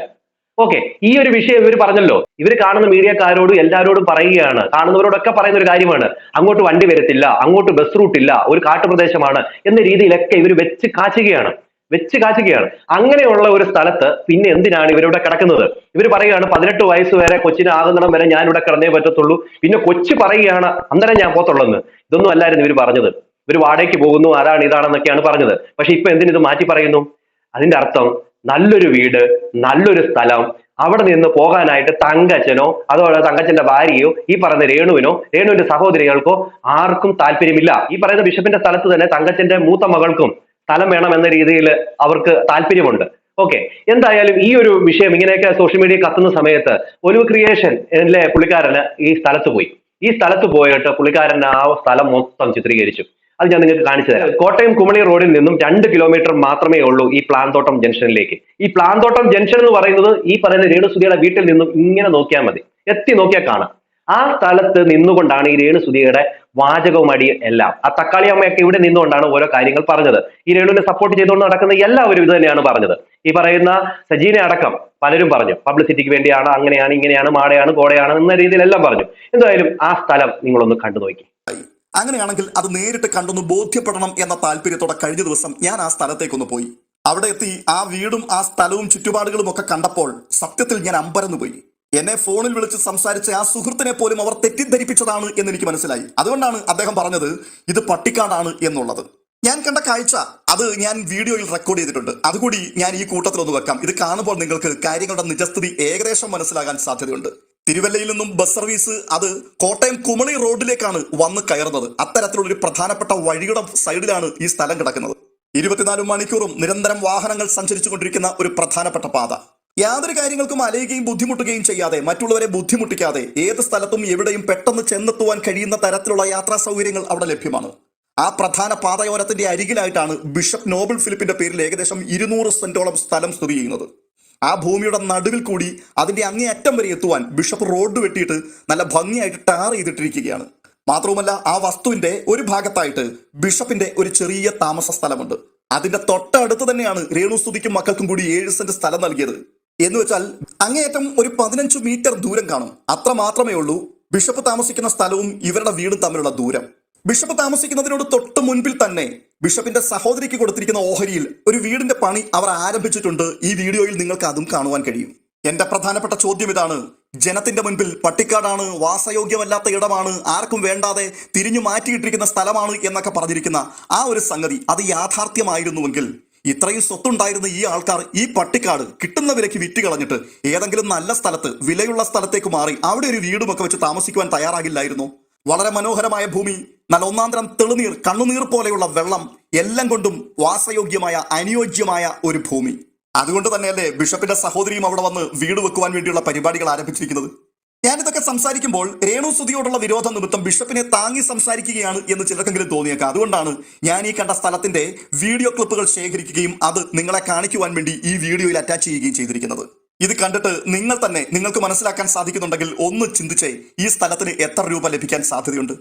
ഓക്കെ, ഈ ഒരു വിഷയം ഇവർ പറഞ്ഞല്ലോ. ഇവർ കാണുന്ന മീഡിയക്കാരോടും എല്ലാവരോടും പറയുകയാണ്, കാണുന്നവരോടൊക്കെ പറയുന്ന ഒരു കാര്യമാണ്, അങ്ങോട്ട് വണ്ടി വരത്തില്ല, അങ്ങോട്ട് ബസ് റൂട്ട് ഇല്ല, ഒരു കാട്ടുപ്രദേശമാണ് എന്ന രീതിയിലൊക്കെ ഇവർ വെച്ച് കാച്ചുകയാണ്. വെച്ച് കാച്ചുകയാണ്. അങ്ങനെയുള്ള ഒരു സ്ഥലത്ത് പിന്നെ എന്തിനാണ് ഇവരിവിടെ കിടക്കുന്നത്? ഇവർ പറയുകയാണ് 18 വയസ്സ് വരെ കൊച്ചിന് ആകുന്നിടം വരെ ഞാൻ ഇവിടെ കിടന്നേ പറ്റത്തുള്ളൂ. പിന്നെ കൊച്ചു പറയുകയാണ് അന്നേരം ഞാൻ പോത്തുള്ളെന്ന്. ഇതൊന്നും അല്ലായിരുന്നു ഇവർ പറഞ്ഞത്. ഇവർ വാടകയ്ക്ക് പോകുന്നു, അതാണ് ഇതാണെന്നൊക്കെയാണ് പറഞ്ഞത്. പക്ഷെ ഇപ്പൊ എന്തിനിത് മാറ്റി പറയുന്നു? അതിന്റെ അർത്ഥം നല്ലൊരു വീട്, നല്ലൊരു സ്ഥലം, അവിടെ നിന്ന് പോകാനായിട്ട് തങ്കച്ചനോ അതുപോലെ തങ്കച്ചന്റെ ഭാര്യയോ ഈ പറയുന്ന രേണുവിനോ രേണുവിന്റെ സഹോദരികൾക്കോ ആർക്കും താല്പര്യമില്ല. ഈ പറയുന്ന ബിഷപ്പിന്റെ സ്ഥലത്ത് തന്നെ തങ്കച്ചന്റെ മൂത്ത മകൾക്കും സ്ഥലം വേണം എന്ന രീതിയിൽ അവർക്ക് താല്പര്യമുണ്ട്. ഓക്കെ, എന്തായാലും ഈ ഒരു വിഷയം ഇങ്ങനെയൊക്കെ സോഷ്യൽ മീഡിയ കത്തുന്ന സമയത്ത് ഒലിവ് ക്രിയേഷൻ പുള്ളിക്കാരന് ഈ സ്ഥലത്ത് പോയി. ഈ സ്ഥലത്ത് പോയിട്ട് പുള്ളിക്കാരൻ ആ സ്ഥലം മൊത്തം ചിത്രീകരിച്ചു. അത് ഞാൻ നിങ്ങൾക്ക് കാണിച്ചു തരാം. കോട്ടയം കുമളി റോഡിൽ നിന്നും 2 കിലോമീറ്റർ മാത്രമേ ഉള്ളൂ ഈ പ്ലാന്തോട്ടം ജംഗ്ഷനിലേക്ക്. ഈ പ്ലാന്തോട്ടം ജംഗ്ഷൻ എന്ന് പറയുന്നത് ഈ പറയുന്ന രേണുസുധിയുടെ വീട്ടിൽ നിന്നും ഇങ്ങനെ നോക്കിയാൽ മതി, എത്തി നോക്കിയാൽ കാണാം. ആ സ്ഥലത്ത് നിന്നുകൊണ്ടാണ് ഈ രേണുസുധിയുടെ വാചകവും അടി എല്ലാം. ആ തക്കാളി അമ്മയൊക്കെ ഇവിടെ നിന്നുകൊണ്ടാണ് ഓരോ കാര്യങ്ങൾ പറഞ്ഞത്. ഈ രേണുവിനെ സപ്പോർട്ട് ചെയ്തുകൊണ്ട് നടക്കുന്ന എല്ലാവരും ഇത് തന്നെയാണ് പറഞ്ഞത്. ഈ പറയുന്ന സജീനെ അടക്കം പലരും പറഞ്ഞു പബ്ലിസിറ്റിക്ക് വേണ്ടിയാണ്, അങ്ങനെയാണ്, ഇങ്ങനെയാണ്, മാടയാണ്, കോടയാണ് എന്ന രീതിയിലെല്ലാം പറഞ്ഞു. എന്തായാലും ആ സ്ഥലം നിങ്ങളൊന്ന് കണ്ടു നോക്കി.
അങ്ങനെയാണെങ്കിൽ അത് നേരിട്ട് കണ്ടൊന്ന് ബോധ്യപ്പെടണം എന്ന താല്പര്യത്തോടെ കഴിഞ്ഞ ദിവസം ഞാൻ ആ സ്ഥലത്തേക്കൊന്ന് പോയി. അവിടെ എത്തി ആ വീടും ആ സ്ഥലവും ചുറ്റുപാടുകളും ഒക്കെ കണ്ടപ്പോൾ സത്യത്തിൽ ഞാൻ അമ്പരന്നു പോയി. എന്നെ ഫോണിൽ വിളിച്ച് സംസാരിച്ച ആ സുഹൃത്തിനെ പോലും അവർ തെറ്റിദ്ധരിപ്പിച്ചതാണ് എന്ന് എനിക്ക് മനസ്സിലായി. അതുകൊണ്ടാണ് അദ്ദേഹം പറഞ്ഞത് ഇത് പട്ടിക്കാടാണ് എന്നുള്ളത്. ഞാൻ കണ്ട കാഴ്ച അത് ഞാൻ വീഡിയോയിൽ റെക്കോർഡ് ചെയ്തിട്ടുണ്ട്. അതുകൂടി ഞാൻ ഈ കൂട്ടത്തിലൊന്ന് വെക്കാം. ഇത് കാണുമ്പോൾ നിങ്ങൾക്ക് കാര്യങ്ങളുടെ നിജസ്ഥിതി ഏകദേശം മനസ്സിലാകാൻ സാധ്യതയുണ്ട്. തിരുവല്ലയിൽ നിന്നും ബസ് സർവീസ് അത് കോട്ടയം കുമളി റോഡിലേക്കാണ് വന്ന് കയറുന്നത്. അത്തരത്തിലുള്ള ഒരു പ്രധാനപ്പെട്ട വഴിയുടെ സൈഡിലാണ് ഈ സ്ഥലം കിടക്കുന്നത്. 24 മണിക്കൂറും നിരന്തരം വാഹനങ്ങൾ സഞ്ചരിച്ചുകൊണ്ടിരിക്കുന്ന ഒരു പ്രധാനപ്പെട്ട പാത. യാതൊരു കാര്യങ്ങൾക്കും അലയുകയും ബുദ്ധിമുട്ടുകയും ചെയ്യാതെ, മറ്റുള്ളവരെ ബുദ്ധിമുട്ടിക്കാതെ ഏത് സ്ഥലത്തും എവിടെയും പെട്ടെന്ന് ചെന്നെത്തുവാൻ കഴിയുന്ന തരത്തിലുള്ള യാത്രാ സൗകര്യങ്ങൾ അവിടെ ലഭ്യമാണ്. ആ പ്രധാന പാതയോരത്തിന്റെ അരികിലായിട്ടാണ് ബിഷപ്പ് നോബൽ ഫിലിപ്പിന്റെ പേരിൽ ഏകദേശം 200 സെന്റോളം സ്ഥലം സ്ഥിതി ചെയ്യുന്നത്. ആ ഭൂമിയുടെ നടുവിൽ കൂടി അതിന്റെ അങ്ങേയറ്റം വരെ എത്തുവാൻ ബിഷപ്പ് റോഡ് വെട്ടിയിട്ട് നല്ല ഭംഗിയായിട്ട് ടാർ ചെയ്തിട്ടിരിക്കുകയാണ്. മാത്രവുമല്ല ആ വസ്തുവിന്റെ ഒരു ഭാഗത്തായിട്ട് ബിഷപ്പിന്റെ ഒരു ചെറിയ താമസ സ്ഥലമുണ്ട്. അതിന്റെ തൊട്ടടുത്ത് തന്നെയാണ് രേണുസുധിക്കും മക്കൾക്കും കൂടി 7 സെന്റ് സ്ഥലം നൽകിയത്. എന്ന് വെച്ചാൽ അങ്ങേയറ്റം ഒരു 15 മീറ്റർ ദൂരം കാണും. അത്ര മാത്രമേ ഉള്ളൂ ബിഷപ്പ് താമസിക്കുന്ന സ്ഥലവും ഇവരുടെ വീടും തമ്മിലുള്ള ദൂരം. ബിഷപ്പ് താമസിക്കുന്നതിനോട് തൊട്ട് മുൻപിൽ തന്നെ ബിഷപ്പിന്റെ സഹോദരിക്ക് കൊടുത്തിരിക്കുന്ന ഓഹരിയിൽ ഒരു വീടിന്റെ പണി അവർ ആരംഭിച്ചിട്ടുണ്ട്. ഈ വീഡിയോയിൽ നിങ്ങൾക്ക് അതും കാണുവാൻ കഴിയും. എന്റെ പ്രധാനപ്പെട്ട ചോദ്യം ഇതാണ്: ജനത്തിന്റെ മുൻപിൽ പട്ടിക്കാടാണ്, വാസയോഗ്യമല്ലാത്ത ഇടമാണ്, ആർക്കും വേണ്ടാതെ തിരിഞ്ഞു മാറ്റിയിട്ടിരിക്കുന്ന സ്ഥലമാണ് എന്നൊക്കെ പറഞ്ഞിരിക്കുന്ന ആ ഒരു സംഗതി അത് യാഥാർത്ഥ്യമായിരുന്നുവെങ്കിൽ ഇത്രയും സ്വത്തുണ്ടായിരുന്ന ഈ ആൾക്കാർ ഈ പട്ടിക്കാട് കിട്ടുന്ന വിലയ്ക്ക് വിറ്റ് കളഞ്ഞിട്ട് ഏതെങ്കിലും നല്ല സ്ഥലത്ത്, വിലയുള്ള സ്ഥലത്തേക്ക് മാറി അവിടെ ഒരു വീടുമൊക്കെ വെച്ച് താമസിക്കുവാൻ തയ്യാറാകില്ലായിരുന്നു? വളരെ മനോഹരമായ ഭൂമി, നല്ല ഒന്നാന്തരം തെളിനീർ, കണ്ണുനീർ പോലെയുള്ള വെള്ളം, എല്ലാം കൊണ്ടും വാസയോഗ്യമായ അനുയോജ്യമായ ഒരു ഭൂമി. അതുകൊണ്ട് തന്നെയല്ലേ ബിഷപ്പിന്റെ സഹോദരിയും അവിടെ വന്ന് വീട് വെക്കുവാൻ വേണ്ടിയുള്ള പരിപാടികൾ ആരംഭിച്ചിരിക്കുന്നത്. ഞാനിതൊക്കെ സംസാരിക്കുമ്പോൾ രേണുസുധിയോടുള്ള വിരോധ നിമിത്തം ബിഷപ്പിനെ താങ്ങി സംസാരിക്കുകയാണ് എന്ന് ചിലർക്കെങ്കിലും തോന്നിയേക്കാം. അതുകൊണ്ടാണ് ഞാൻ ഈ കണ്ട സ്ഥലത്തിന്റെ വീഡിയോ ക്ലിപ്പുകൾ ശേഖരിക്കുകയും അത് നിങ്ങളെ കാണിക്കുവാൻ വേണ്ടി ഈ വീഡിയോയിൽ അറ്റാച്ച് ചെയ്യുകയും ചെയ്തിരിക്കുന്നത്. ഇത് കണ്ടിട്ട് നിങ്ങൾക്ക് മനസ്സിലാക്കാൻ സാധിക്കുന്നുണ്ടെങ്കിൽ ഒന്ന് ചിന്തിച്ചേ, ഈ സ്ഥലത്തിന് എത്ര രൂപ ലഭിക്കാൻ സാധ്യതയുണ്ട്?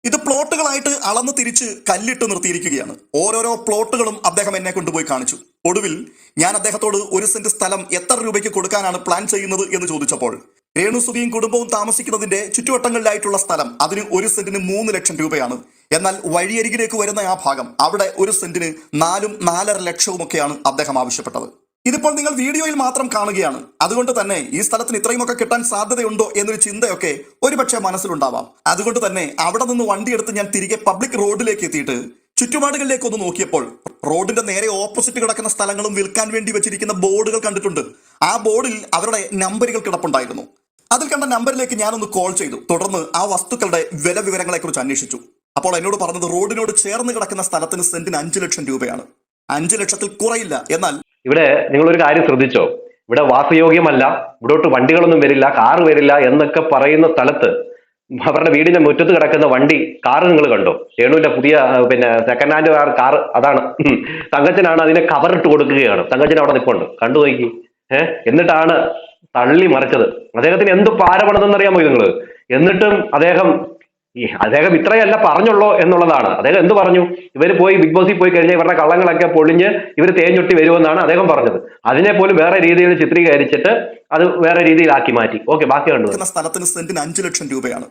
ഇത് പ്ലോട്ടുകളായിട്ട് അളന്ന് തിരിച്ച് കല്ലിട്ട് നിർത്തിയിരിക്കുകയാണ്. ഓരോരോ പ്ലോട്ടുകളും അദ്ദേഹം എന്നെ കൊണ്ടുപോയി കാണിച്ചു. ഒടുവിൽ ഞാൻ അദ്ദേഹത്തോട് 1 സെന്റ് സ്ഥലം എത്ര രൂപയ്ക്ക് കൊടുക്കാനാണ് പ്ലാൻ ചെയ്യുന്നത് എന്ന് ചോദിച്ചപ്പോൾ രേണുസുധിയും കുടുംബവും താമസിക്കുന്നതിന്റെ ചുറ്റുവട്ടങ്ങളിലായിട്ടുള്ള സ്ഥലം അതിന് 1 സെന്റിന് 3 ലക്ഷം രൂപയാണ്. എന്നാൽ വഴിയരികിലേക്ക് വരുന്ന ആ ഭാഗം അവിടെ 1 സെന്റിന് 4-4.5 ലക്ഷവുമൊക്കെയാണ് അദ്ദേഹം ആവശ്യപ്പെട്ടത്. ഇതിപ്പോൾ നിങ്ങൾ വീഡിയോയിൽ മാത്രം കാണുകയാണ്. അതുകൊണ്ട് തന്നെ ഈ സ്ഥലത്തിന് ഇത്രയുമൊക്കെ കിട്ടാൻ സാധ്യതയുണ്ടോ എന്നൊരു ചിന്തയൊക്കെ ഒരുപക്ഷെ മനസ്സിലുണ്ടാവാം. അതുകൊണ്ട് തന്നെ അവിടെ നിന്ന് വണ്ടിയെടുത്ത് ഞാൻ തിരികെ പബ്ലിക് റോഡിലേക്ക് എത്തിയിട്ട് ചുറ്റുപാടുകളിലേക്ക് ഒന്ന് നോക്കിയപ്പോൾ റോഡിന്റെ നേരെ ഓപ്പോസിറ്റ് കിടക്കുന്ന സ്ഥലങ്ങളും വിൽക്കാൻ വേണ്ടി വെച്ചിരിക്കുന്ന ബോർഡുകൾ കണ്ടിട്ടുണ്ട്. ആ ബോർഡിൽ അവരുടെ നമ്പറുകൾ കിടപ്പുണ്ടായിരുന്നു. അതിൽ കണ്ട നമ്പറിലേക്ക് ഞാനൊന്ന് കോൾ ചെയ്തു. തുടർന്ന് ആ വസ്തുക്കളുടെ വില വിവരങ്ങളെ കുറിച്ച് അന്വേഷിച്ചു. അപ്പോൾ എന്നോട് പറഞ്ഞത് റോഡിനോട് ചേർന്ന് കിടക്കുന്ന സ്ഥലത്തിന് സെന്റിന് 5 ലക്ഷം രൂപയാണ്. 5 ലക്ഷത്തിൽ കുറയില്ല. എന്നാൽ
ഇവിടെ നിങ്ങളൊരു കാര്യം ശ്രദ്ധിച്ചോ? ഇവിടെ വാസയോഗ്യമല്ല, ഇവിടോട്ട് വണ്ടികളൊന്നും വരില്ല, കാറ് വരില്ല എന്നൊക്കെ പറയുന്ന സ്ഥലത്ത് അവരുടെ വീടിന്റെ മുറ്റത്ത് കിടക്കുന്ന കാറ് നിങ്ങൾ കണ്ടോ? രേണുവിന്റെ പുതിയ സെക്കൻഡ് ഹാൻഡ് കാറ് അതാണ്. തങ്കച്ചനാണ് അതിനെ കവറിട്ട് കൊടുക്കുകയാണ്. തങ്കച്ചൻ അവിടെ നിൽപ്പുണ്ട്, കണ്ടു നോക്കി. എന്നിട്ടാണ് തള്ളി മറിച്ചത്. അദ്ദേഹത്തിന് എന്ത് പാരപണതെന്ന് അറിയാമോ നിങ്ങൾ? എന്നിട്ടും അദ്ദേഹം ഇത്രയല്ല പറഞ്ഞുള്ളൂ എന്നുള്ളതാണ്. അദ്ദേഹം എന്ത് പറഞ്ഞു? ഇവർ പോയി ബിഗ് ബോസിൽ പോയി കഴിഞ്ഞാൽ ഇവരുടെ കള്ളങ്ങളൊക്കെ പൊളിഞ്ഞ് ഇവർ തേഞ്ഞൊട്ടി വരുമെന്നാണ് അദ്ദേഹം പറഞ്ഞത്. അതിനെ പോലും വേറെ രീതിയിൽ ചിത്രീകരിച്ചിട്ട് അത് വേറെ രീതിയിലാക്കി മാറ്റി. ഓക്കെ, ബാക്കി കണ്ടു.
സ്ഥലത്തിന് സെന്റിന് 5 ലക്ഷം രൂപയാണ്.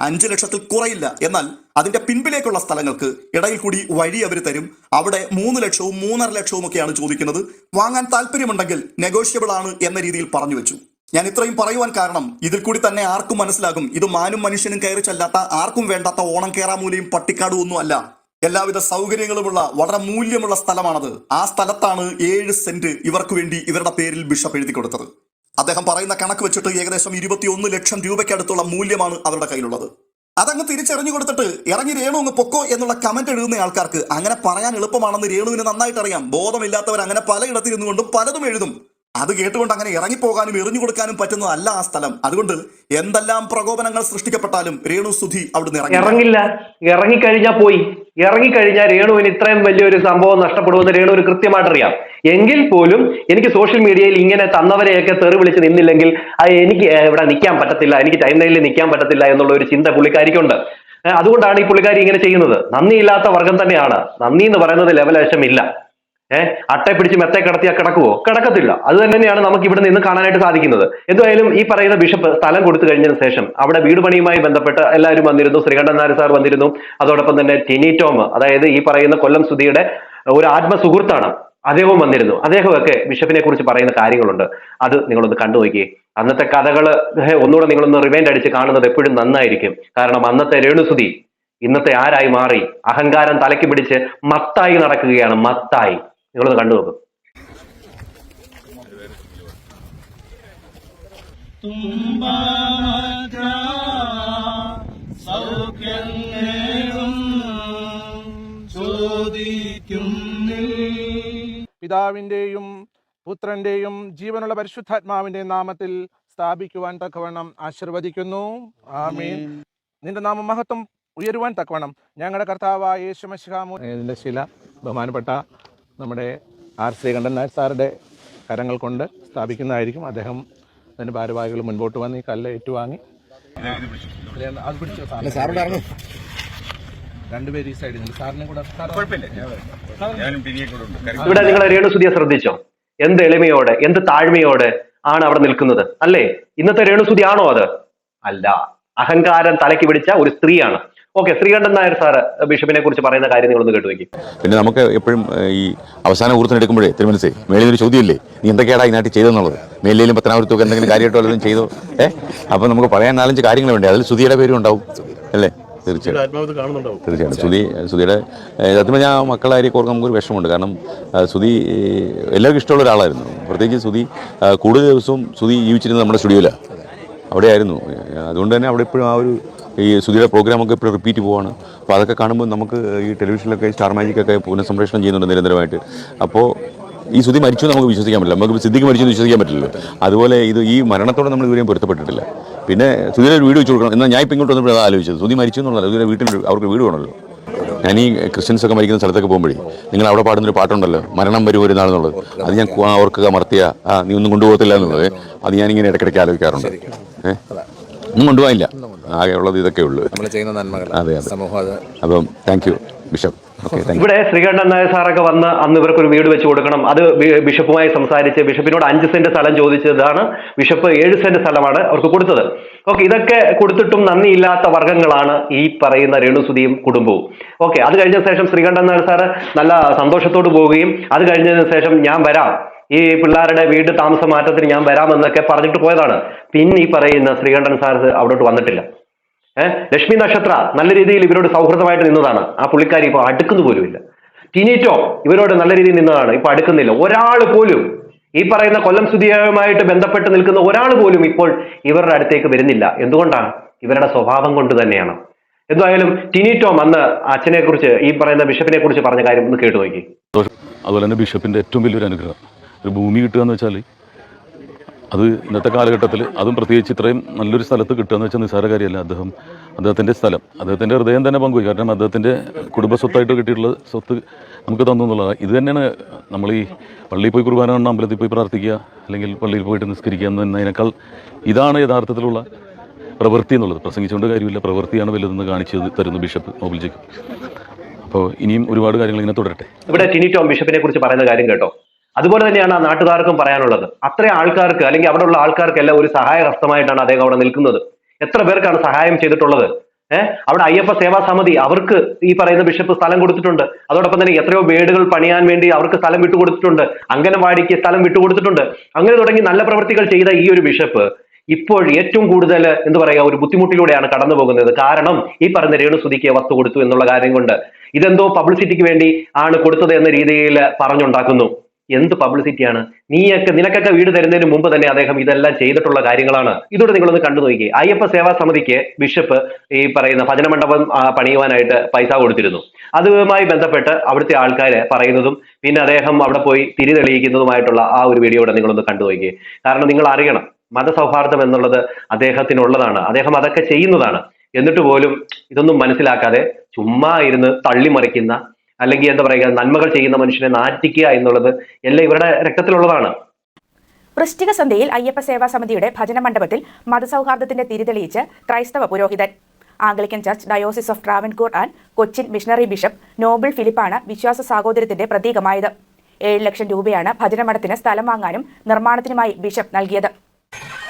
5 ലക്ഷത്തിൽ കുറയില്ല. എന്നാൽ അതിന്റെ പിൻപിലേക്കുള്ള സ്ഥലങ്ങൾക്ക് ഇടയിൽ കൂടി വഴി അവർ തരും. അവിടെ 3 ലക്ഷവും 3.5 ലക്ഷവും ഒക്കെയാണ് ചോദിക്കുന്നത്. വാങ്ങാൻ താല്പര്യമുണ്ടെങ്കിൽ നെഗോഷ്യബിൾ ആണ് എന്ന രീതിയിൽ പറഞ്ഞു വെച്ചു. ഞാൻ ഇത്രയും പറയുവാൻ കാരണം ഇതിൽ കൂടി തന്നെ ആർക്കും മനസ്സിലാകും ഇത് മാനും മനുഷ്യനും കയറി ചെല്ലാത്ത, ആർക്കും വേണ്ടാത്ത ഓണം കേറാമൂലയും പട്ടിക്കാടും ഒന്നും അല്ല. എല്ലാവിധ സൗകര്യങ്ങളുമുള്ള വളരെ മൂല്യമുള്ള സ്ഥലമാണത്. ആ സ്ഥലത്താണ് 7 സെന്റ് ഇവർക്ക് വേണ്ടി ഇവരുടെ പേരിൽ ബിഷപ്പ് എഴുതി കൊടുത്തത്. അദ്ദേഹം പറയുന്ന കണക്ക് വെച്ചിട്ട് ഏകദേശം 21 ലക്ഷം രൂപയ്ക്ക് അടുത്തുള്ള മൂല്യമാണ് അവരുടെ കയ്യിലുള്ളത്. അതങ്ങ് തിരിച്ചറിഞ്ഞു കൊടുത്തിട്ട് ഇറങ്ങി രേണു അങ്ങ് പൊക്കോ എന്നുള്ള കമന്റ് എഴുതുന്ന ആൾക്കാർക്ക് അങ്ങനെ പറയാൻ എളുപ്പമാണെന്ന് രേണുവിന് നന്നായിട്ട് അറിയാം. ബോധമില്ലാത്തവർ അങ്ങനെ പലയിടത്തിരുന്നു കൊണ്ടും പലതും എഴുതും. അത് കേട്ടുകൊണ്ട് അങ്ങനെ ഇറങ്ങിപ്പോകാനും എറിഞ്ഞു കൊടുക്കാനും പറ്റുന്നതല്ല ആ സ്ഥലം. അതുകൊണ്ട് എന്തെല്ലാം പ്രകോപനങ്ങൾ സൃഷ്ടിക്കപ്പെട്ടാലും രേണു സുധി അവിടുന്ന്
ഇറങ്ങില്ല. ഇറങ്ങിക്കഴിഞ്ഞാൽ പോയി. ഇറങ്ങിക്കഴിഞ്ഞാൽ രേണുവിന് ഇത്രയും വലിയൊരു സംഭവം നഷ്ടപ്പെടുമെന്ന് രേണുവിന് കൃത്യമായിട്ട് അറിയാം. എങ്കിൽ പോലും എനിക്ക് സോഷ്യൽ മീഡിയയിൽ ഇങ്ങനെ തന്നവരെയൊക്കെ തെറി വിളിച്ച് നിന്നില്ലെങ്കിൽ എനിക്ക് ഇവിടെ നിൽക്കാൻ പറ്റത്തില്ല, എനിക്ക് ടൈം ലൈനിൽ നിൽക്കാൻ പറ്റത്തില്ല എന്നുള്ള ഒരു ചിന്ത പുള്ളിക്കാരിക്കുണ്ട്. അതുകൊണ്ടാണ് ഈ പുള്ളിക്കാരി ഇങ്ങനെ ചെയ്യുന്നത്. നന്ദിയില്ലാത്ത വർഗം തന്നെയാണ്. നന്ദി എന്ന് പറയുന്നത് ലെവലേശമില്ല. അട്ടയെ പിടിച്ച് മെത്തെ കിടത്തിയാൽ കിടക്കുവോ? കിടക്കത്തില്ല. അത് തന്നെയാണ് നമുക്ക് ഇവിടെ നിന്ന് കാണാനായിട്ട് സാധിക്കുന്നത്. എന്തായാലും ഈ പറയുന്ന ബിഷപ്പ് സ്ഥലം കൊടുത്തു കഴിഞ്ഞതിന് ശേഷം അവിടെ വീട് പണിയുമായി ബന്ധപ്പെട്ട് എല്ലാവരും വന്നിരുന്നു. ശ്രീകണ്ഠൻ നായർ സാർ വന്നിരുന്നു. അതോടൊപ്പം തന്നെ ടിനി ടോം, അതായത് ഈ പറയുന്ന കൊല്ലം സുധിയുടെ ഒരു ആത്മസുഹൃത്താണ്, അദ്ദേഹവും വന്നിരുന്നു. അദ്ദേഹമൊക്കെ ബിഷപ്പിനെ കുറിച്ച് പറയുന്ന കാര്യങ്ങളുണ്ട്. അത് നിങ്ങളൊന്ന് കണ്ടു നോക്കിയേ. അന്നത്തെ കഥകൾ ഒന്നുകൂടെ നിങ്ങളൊന്ന് റിവൈൻഡ് അടിച്ച് കാണുന്നത് എപ്പോഴും നന്നായിരിക്കും. കാരണം അന്നത്തെ രേണുസുധി ഇന്നത്തെ ആരായി മാറി? അഹങ്കാരം തലയ്ക്ക് പിടിച്ച് മത്തായി നടക്കുകയാണ്. മത്തായി. നിങ്ങളൊന്ന് കണ്ടു നോക്കും.
പിതാവിന്റെയും പുത്രന്റെയും ജീവനുള്ള പരിശുദ്ധാത്മാവിന്റെ നാമത്തിൽ സ്ഥാപിക്കുവാൻ തക്കവണ്ണം ആശീർവദിക്കുന്നു. ആമേൻ. നിന്റെ നാമം മഹത്വം ഉയരുവാൻ തക്കവണ്ണം ഞങ്ങളുടെ കർത്താവായ യേശു മിശിഹാ ഇതിന്റെ ശില ബഹുമാനപ്പെട്ട നമ്മുടെ ശ്രീകണ്ഠൻ നായർ സാറുടെ കരങ്ങൾ കൊണ്ട് സ്ഥാപിക്കുന്നതായിരിക്കും. അദ്ദേഹം അതിന്റെ ഭാരവാഹികൾ മുൻപോട്ട് വന്ന് ഈ കല്ല് ഏറ്റുവാങ്ങി അത് പിടിച്ചോ. രണ്ടുപേര് ഈ സൈഡിൽ സാറിനെ കൂടെ.
ഇവിടെ നിങ്ങളെ രേണുസുധിയെ ശ്രദ്ധിച്ചോ? എന്ത് എളിമയോടെ, എന്ത് താഴ്മയോടെ ആണ് അവിടെ നിൽക്കുന്നത്, അല്ലേ? ഇന്നത്തെ രേണുസുധി ആണോ അത്? അല്ല. അഹങ്കാരം തലയ്ക്ക് പിടിച്ച ഒരു സ്ത്രീയാണ്. ഓക്കെ, ശ്രീകണ്ഠൻ നായർ സാറ് ബിഷപ്പിനെ കുറിച്ച് പറയുന്ന കാര്യം നിങ്ങളൊന്ന് കേട്ടു നോക്കി.
പിന്നെ നമുക്ക് എപ്പോഴും ഈ അവസാന ഊർത്തിനെടുക്കുമ്പോഴേ തിരുമനസേ മേളിലൊരു ചോദ്യമില്ലേ, നീ എന്തൊക്കെയാടാ ഈ നാട്ടിൽ ചെയ്തെന്നുള്ളത്? മേലിലും പത്തനാപുരത്തൊക്കെ എന്തെങ്കിലും കാര്യമായിട്ടോ വല്ലതും ചെയ്തോ? അപ്പം നമുക്ക് പറയാൻ 4-5 കാര്യങ്ങൾ വേണ്ടേ? അതിൽ സുധിയുടെ പേരും ഉണ്ടാവും, അല്ലേ? തീർച്ചയായിട്ടും സുധിയുടെ സത്യം ഞാൻ മക്കളായി ഓർക്കാൻ നമുക്കൊരു വിഷമമുണ്ട്. കാരണം സുധി എല്ലാവർക്കും ഇഷ്ടമുള്ള ഒരാളായിരുന്നു. പ്രത്യേകിച്ച് സുധി കൂടുതൽ ദിവസവും സുധി ജീവിച്ചിരുന്നത് നമ്മുടെ സ്റ്റുഡിയോയിലാണ്, അവിടെയായിരുന്നു. അതുകൊണ്ട് തന്നെ അവിടെ എപ്പോഴും ആ ഒരു ഈ സുധിയുടെ പ്രോഗ്രാമൊക്കെ ഇപ്പോൾ റിപ്പീറ്റ് പോവാണ്. അപ്പോൾ അതൊക്കെ കാണുമ്പോൾ നമുക്ക് ഈ ടെലിവിഷനിലൊക്കെ സ്റ്റാർ മാജിക്കൊക്കെ പുനഃസംപ്രേഷണം ചെയ്യുന്നുണ്ട് നിരന്തരമായിട്ട്. അപ്പോൾ ഈ സുധി മരിച്ചു നമുക്ക് വിശ്വസിക്കാൻ പറ്റില്ല, നമുക്ക് സിദ്ദിഖ് മരിച്ചു എന്ന് വിശ്വസിക്കാൻ പറ്റില്ലല്ലോ. അതുപോലെ ഈ മരണത്തോടെ നമ്മൾ ഇതുവരെയും പൊരുത്തപ്പെട്ടിട്ടില്ല. പിന്നെ സുധിയുടെ ഒരു വീഡിയോ വെച്ച് കൊടുക്കണം. എന്നാൽ ഞാൻ ഇപ്പം ഇങ്ങോട്ട് വന്നപ്പോൾ അത് ആലോചിച്ചത്, സുധി മരിച്ചു എന്നുള്ളത് സുധിയുടെ വീട്ടിൽ അവർക്ക് വീട് വേണമല്ലോ. ഞാൻ ഈ ക്രിസ്ത്യൻസൊക്കെ മരിക്കുന്ന സ്ഥലത്തൊക്കെ പോകുമ്പോഴേ നിങ്ങൾ അവിടെ പാടുന്നൊരു പാട്ടുണ്ടല്ലോ, മരണം വരും ഒരു നാളെന്നുള്ളത്. അത് ഞാൻ ഓർക്കുക മർത്തിയ നീ ഒന്നും കൊണ്ടുപോകത്തില്ല എന്നുള്ളത്. അത് ഞാനിങ്ങനെ ഇടയ്ക്കിടയ്ക്ക് ആലോചിക്കാറുണ്ട്. ഒന്നും കൊണ്ടുപോകാനില്ല, ആകെ ഉള്ളത് ഇതൊക്കെ ഉള്ളൂ. അതെ അതെ. അപ്പം താങ്ക് യു ബിഷപ്പ്.
ഇവിടെ ശ്രീകണ്ഠൻ നായർ സാറൊക്കെ വന്ന് അന്ന് ഇവർക്കൊരു വീട് വെച്ച് കൊടുക്കണം. അത് ബിഷപ്പുമായി സംസാരിച്ച് ബിഷപ്പിനോട് 5 സെന്റ് സ്ഥലം ചോദിച്ചതാണ്. ബിഷപ്പ് 7 സെന്റ് സ്ഥലമാണ് അവർക്ക് കൊടുത്തത്. ഓക്കെ, ഇതൊക്കെ കൊടുത്തിട്ടും നന്ദിയില്ലാത്ത വർഗ്ഗങ്ങളാണ് ഈ പറയുന്ന രേണുസുധിയും കുടുംബവും. ഓക്കെ, അത് കഴിഞ്ഞ ശേഷം ശ്രീകണ്ഠൻ നായർ സാറ് നല്ല സന്തോഷത്തോട് പോവുകയും അത് കഴിഞ്ഞതിന് ശേഷം ഞാൻ വരാം, ഈ പിള്ളേരുടെ വീട് താമസ മാറ്റത്തിന് ഞാൻ വരാമെന്നൊക്കെ പറഞ്ഞിട്ട് പോയതാണ്. പിന്നെ ഈ പറയുന്ന ശ്രീകണ്ഠൻ സാർ അവിടോട്ട് വന്നിട്ടില്ല. ലക്ഷ്മി നക്ഷത്ര നല്ല രീതിയിൽ ഇവരോട് സൗഹൃദമായിട്ട് നിന്നതാണ്. ആ പുള്ളിക്കാരി ഇപ്പൊ അടുക്കുന്ന പോലുമില്ല. ടിനിറ്റോ ഇവരോട് നല്ല രീതിയിൽ നിന്നതാണ്, ഇപ്പൊ അടുക്കുന്നില്ല. ഒരാൾ പോലും ഈ പറയുന്ന കൊല്ലം സുധിയുമായിട്ട് ബന്ധപ്പെട്ട് നിൽക്കുന്ന ഒരാൾ പോലും ഇപ്പോൾ ഇവരുടെ അടുത്തേക്ക് വരുന്നില്ല. എന്തുകൊണ്ടാണ്? ഇവരുടെ സ്വഭാവം കൊണ്ട് തന്നെയാണ്. എന്തായാലും ടിനിറ്റോം അന്ന് അച്ഛനെ കുറിച്ച്, ഈ പറയുന്ന ബിഷപ്പിനെ കുറിച്ച് പറഞ്ഞ കാര്യം ഒന്ന് കേട്ടു നോക്കി.
അതുപോലെ തന്നെ ബിഷപ്പിന്റെ ഏറ്റവും വലിയൊരു അനുഗ്രഹം ഒരു ഭൂമി കിട്ടുക എന്ന് വെച്ചാൽ അത് ഇന്നത്തെ കാലഘട്ടത്തിൽ, അതും പ്രത്യേകിച്ച് ഇത്രയും നല്ലൊരു സ്ഥലത്ത് കിട്ടുക എന്ന് വെച്ചാൽ നിസ്സാര കാര്യമല്ല. അദ്ദേഹത്തിൻ്റെ സ്ഥലം, അദ്ദേഹത്തിൻ്റെ ഹൃദയം തന്നെ പങ്കുവയ്ക്കും. കാരണം അദ്ദേഹത്തിൻ്റെ കുടുംബ സ്വത്തായിട്ട് കിട്ടിയിട്ടുള്ള സ്വത്ത് നമുക്ക് തന്നു എന്നുള്ളതാണ്. ഇത് തന്നെയാണ് നമ്മൾ ഈ പള്ളിയിൽ പോയി കുർബാന കാണുന്ന, അമ്പലത്തിൽ പോയി പ്രാർത്ഥിക്കുക, അല്ലെങ്കിൽ പള്ളിയിൽ പോയിട്ട് നിസ്കരിക്കുക എന്നതിനേക്കാൾ ഇതാണ് യഥാർത്ഥത്തിലുള്ള പ്രവൃത്തി എന്നുള്ളത്. പ്രസംഗിച്ചുകൊണ്ട് കാര്യമില്ല, പ്രവൃത്തിയാണ് വലുതെന്ന് കാണിച്ചു തരുന്നു ബിഷപ്പ് നോബൽ ജേക്കബ്. അപ്പോൾ ഇനിയും ഒരുപാട് കാര്യങ്ങൾ ഇങ്ങനെ തുടരട്ടെ.
ഇവിടെ ടിനിറ്റോം ബിഷപ്പിനെ കുറിച്ച് പറയുന്ന കാര്യം കേട്ടോ. അതുപോലെ തന്നെയാണ് ആ നാട്ടുകാർക്കും പറയാനുള്ളത്. അത്രയും ആൾക്കാർക്ക്, അല്ലെങ്കിൽ അവിടെയുള്ള ആൾക്കാർക്കെല്ലാം ഒരു സഹായഹസ്തമായിട്ടാണ് അദ്ദേഹം അവിടെ നിൽക്കുന്നത്. എത്ര പേർക്കാണ് സഹായം ചെയ്തിട്ടുള്ളത്? അവിടെ അയ്യപ്പ സേവാ സമിതി അവർക്ക് ഈ പറയുന്ന ബിഷപ്പ് സ്ഥലം കൊടുത്തിട്ടുണ്ട്. അതോടൊപ്പം തന്നെ എത്രയോ വീടുകൾ പണിയാൻ വേണ്ടി അവർക്ക് സ്ഥലം വിട്ടുകൊടുത്തിട്ടുണ്ട്. അംഗനവാടിക്ക് സ്ഥലം വിട്ടുകൊടുത്തിട്ടുണ്ട്. അങ്ങനെ തുടങ്ങി നല്ല പ്രവൃത്തികൾ ചെയ്ത ഈ ഒരു ബിഷപ്പ് ഇപ്പോൾ ഏറ്റവും കൂടുതൽ എന്താ പറയുക ഒരു ബുദ്ധിമുട്ടിലൂടെയാണ് കടന്നു പോകുന്നത്. കാരണം ഈ പറഞ്ഞ രേണുസുധിക്ക് വസ്തു കൊടുത്തു എന്നുള്ള കാര്യം കൊണ്ട് ഇതെന്തോ പബ്ലിസിറ്റിക്ക് വേണ്ടി ആണ് കൊടുത്തത് എന്ന രീതിയിൽ പറഞ്ഞുണ്ടാക്കുന്നു. എന്ത് പബ്ലിസിറ്റിയാണ്? നിനക്കൊക്കെ വീട് തരുന്നതിന് മുമ്പ് തന്നെ അദ്ദേഹം ഇതെല്ലാം ചെയ്തിട്ടുള്ള കാര്യങ്ങളാണ്. ഇതോടെ നിങ്ങളൊന്ന് കണ്ടു നോക്കി. അയ്യപ്പ സേവാ സമിതിക്ക് ബിഷപ്പ് ഈ പറയുന്ന ഭജന മണ്ഡപം പണിയുവാനായിട്ട് പൈസ കൊടുത്തിരുന്നു. അതുമായി ബന്ധപ്പെട്ട് അവിടുത്തെ ആൾക്കാര് പറയുന്നതും പിന്നെ അദ്ദേഹം അവിടെ പോയി തിരി തെളിയിക്കുന്നതുമായിട്ടുള്ള ആ ഒരു വീഡിയോ കൂടെ നിങ്ങളൊന്ന് കണ്ടു നോക്കി. കാരണം നിങ്ങൾ അറിയണം, മതസൗഹാർദ്ദം എന്നുള്ളത് അദ്ദേഹത്തിനുള്ളതാണ്. അദ്ദേഹം അതൊക്കെ ചെയ്യുന്നതാണ്. എന്നിട്ട് പോലും ഇതൊന്നും മനസ്സിലാക്കാതെ ചുമ്മാ ഇരുന്ന് തള്ളിമറിക്കുന്ന അല്ലെങ്കിൽ എന്താ പറയുക നന്മകൾ ചെയ്യുന്ന മനുഷ്യനെ നാറ്റിക്കുക എന്നുള്ളത് എല്ലാം ഇവരുടെ രക്തത്തിലുള്ളതാണ്.
വൃശ്ചിക സന്ധ്യയിൽ അയ്യപ്പ സേവാ സമിതിയുടെ ഭജന മണ്ഡപത്തിൽ മതസൗഹാർദ്ദത്തിന്റെ തിരിതെളിയിച്ച് ക്രൈസ്തവ പുരോഹിതൻ. Anglican church diocese of Travancore and Cochin missionary bishop Noble ഫിലിപ്പാണ് വിശ്വാസ സാഹോദര്യത്തിന്റെ പ്രതീകമായത്. 7 ലക്ഷം രൂപയാണ് ഭജനമഠത്തിന് സ്ഥലം വാങ്ങാനും നിർമ്മാണത്തിനുമായി ബിഷപ്പ് നൽകിയത്.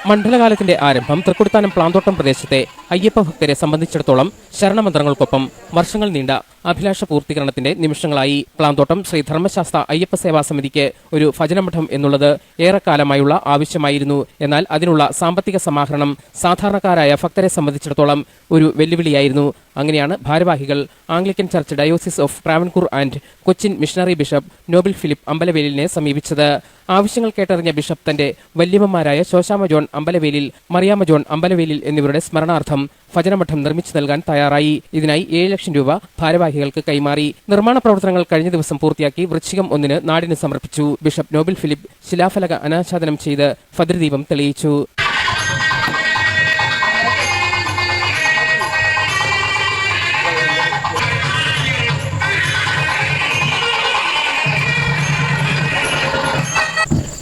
മണ്ഡലകാലത്തിന്റെ ആരംഭം തൃക്കുടിത്താനം പ്ലാന്തോട്ടം പ്രദേശത്തെ അയ്യപ്പ ഭക്തരെ സംബന്ധിച്ചിടത്തോളം ശരണമന്ത്രങ്ങൾക്കൊപ്പം വർഷങ്ങൾ നീണ്ട അഭിലാഷ പൂർത്തീകരണത്തിന്റെ നിമിഷങ്ങളായി. പ്ലാന്തോട്ടം ശ്രീ ധർമ്മശാസ്ത്ര അയ്യപ്പ സേവാ സമിതിക്ക് ഒരു ഭജനമഠം എന്നുള്ളത് ഏറെക്കാലമായുള്ള ആവശ്യമായിരുന്നു. എന്നാൽ അതിനുള്ള സാമ്പത്തിക സമാഹരണം സാധാരണക്കാരായ ഭക്തരെ സംബന്ധിച്ചിടത്തോളം ഒരു വെല്ലുവിളിയായിരുന്നു. അങ്ങനെയാണ് ഭാരവാഹികൾ Anglican church diocese of Travancore and Cochin missionary bishop Noble Philip അമ്പലവേലിനെ സമീപിച്ചത്. ആവശ്യങ്ങൾ കേട്ടറിഞ്ഞ ബിഷപ്പ് തന്റെ വല്യമ്മമാരായ ശോശാമ ജോൺ അമ്പലവേലിൽ, മറിയാമ്മ ജോൺ അമ്പലവേലിൽ എന്നിവരുടെ സ്മരണാർത്ഥം ഭജനമഠം നിർമ്മിച്ചു നൽകാൻ തയ്യാറായി. ഇതിനായി 7 ലക്ഷം രൂപ ഭാരവാഹികൾക്ക് കൈമാറി. നിർമ്മാണ പ്രവർത്തനങ്ങൾ കഴിഞ്ഞ ദിവസം പൂർത്തിയാക്കി വൃശ്ചികം 1 നാടിന് സമർപ്പിച്ചു. ബിഷപ്പ് നോബിൾ ഫിലിപ്പ് ശിലാഫലക അനാച്ഛാദനം ചെയ്ത് ഭദ്രദീപം തെളിയിച്ചു.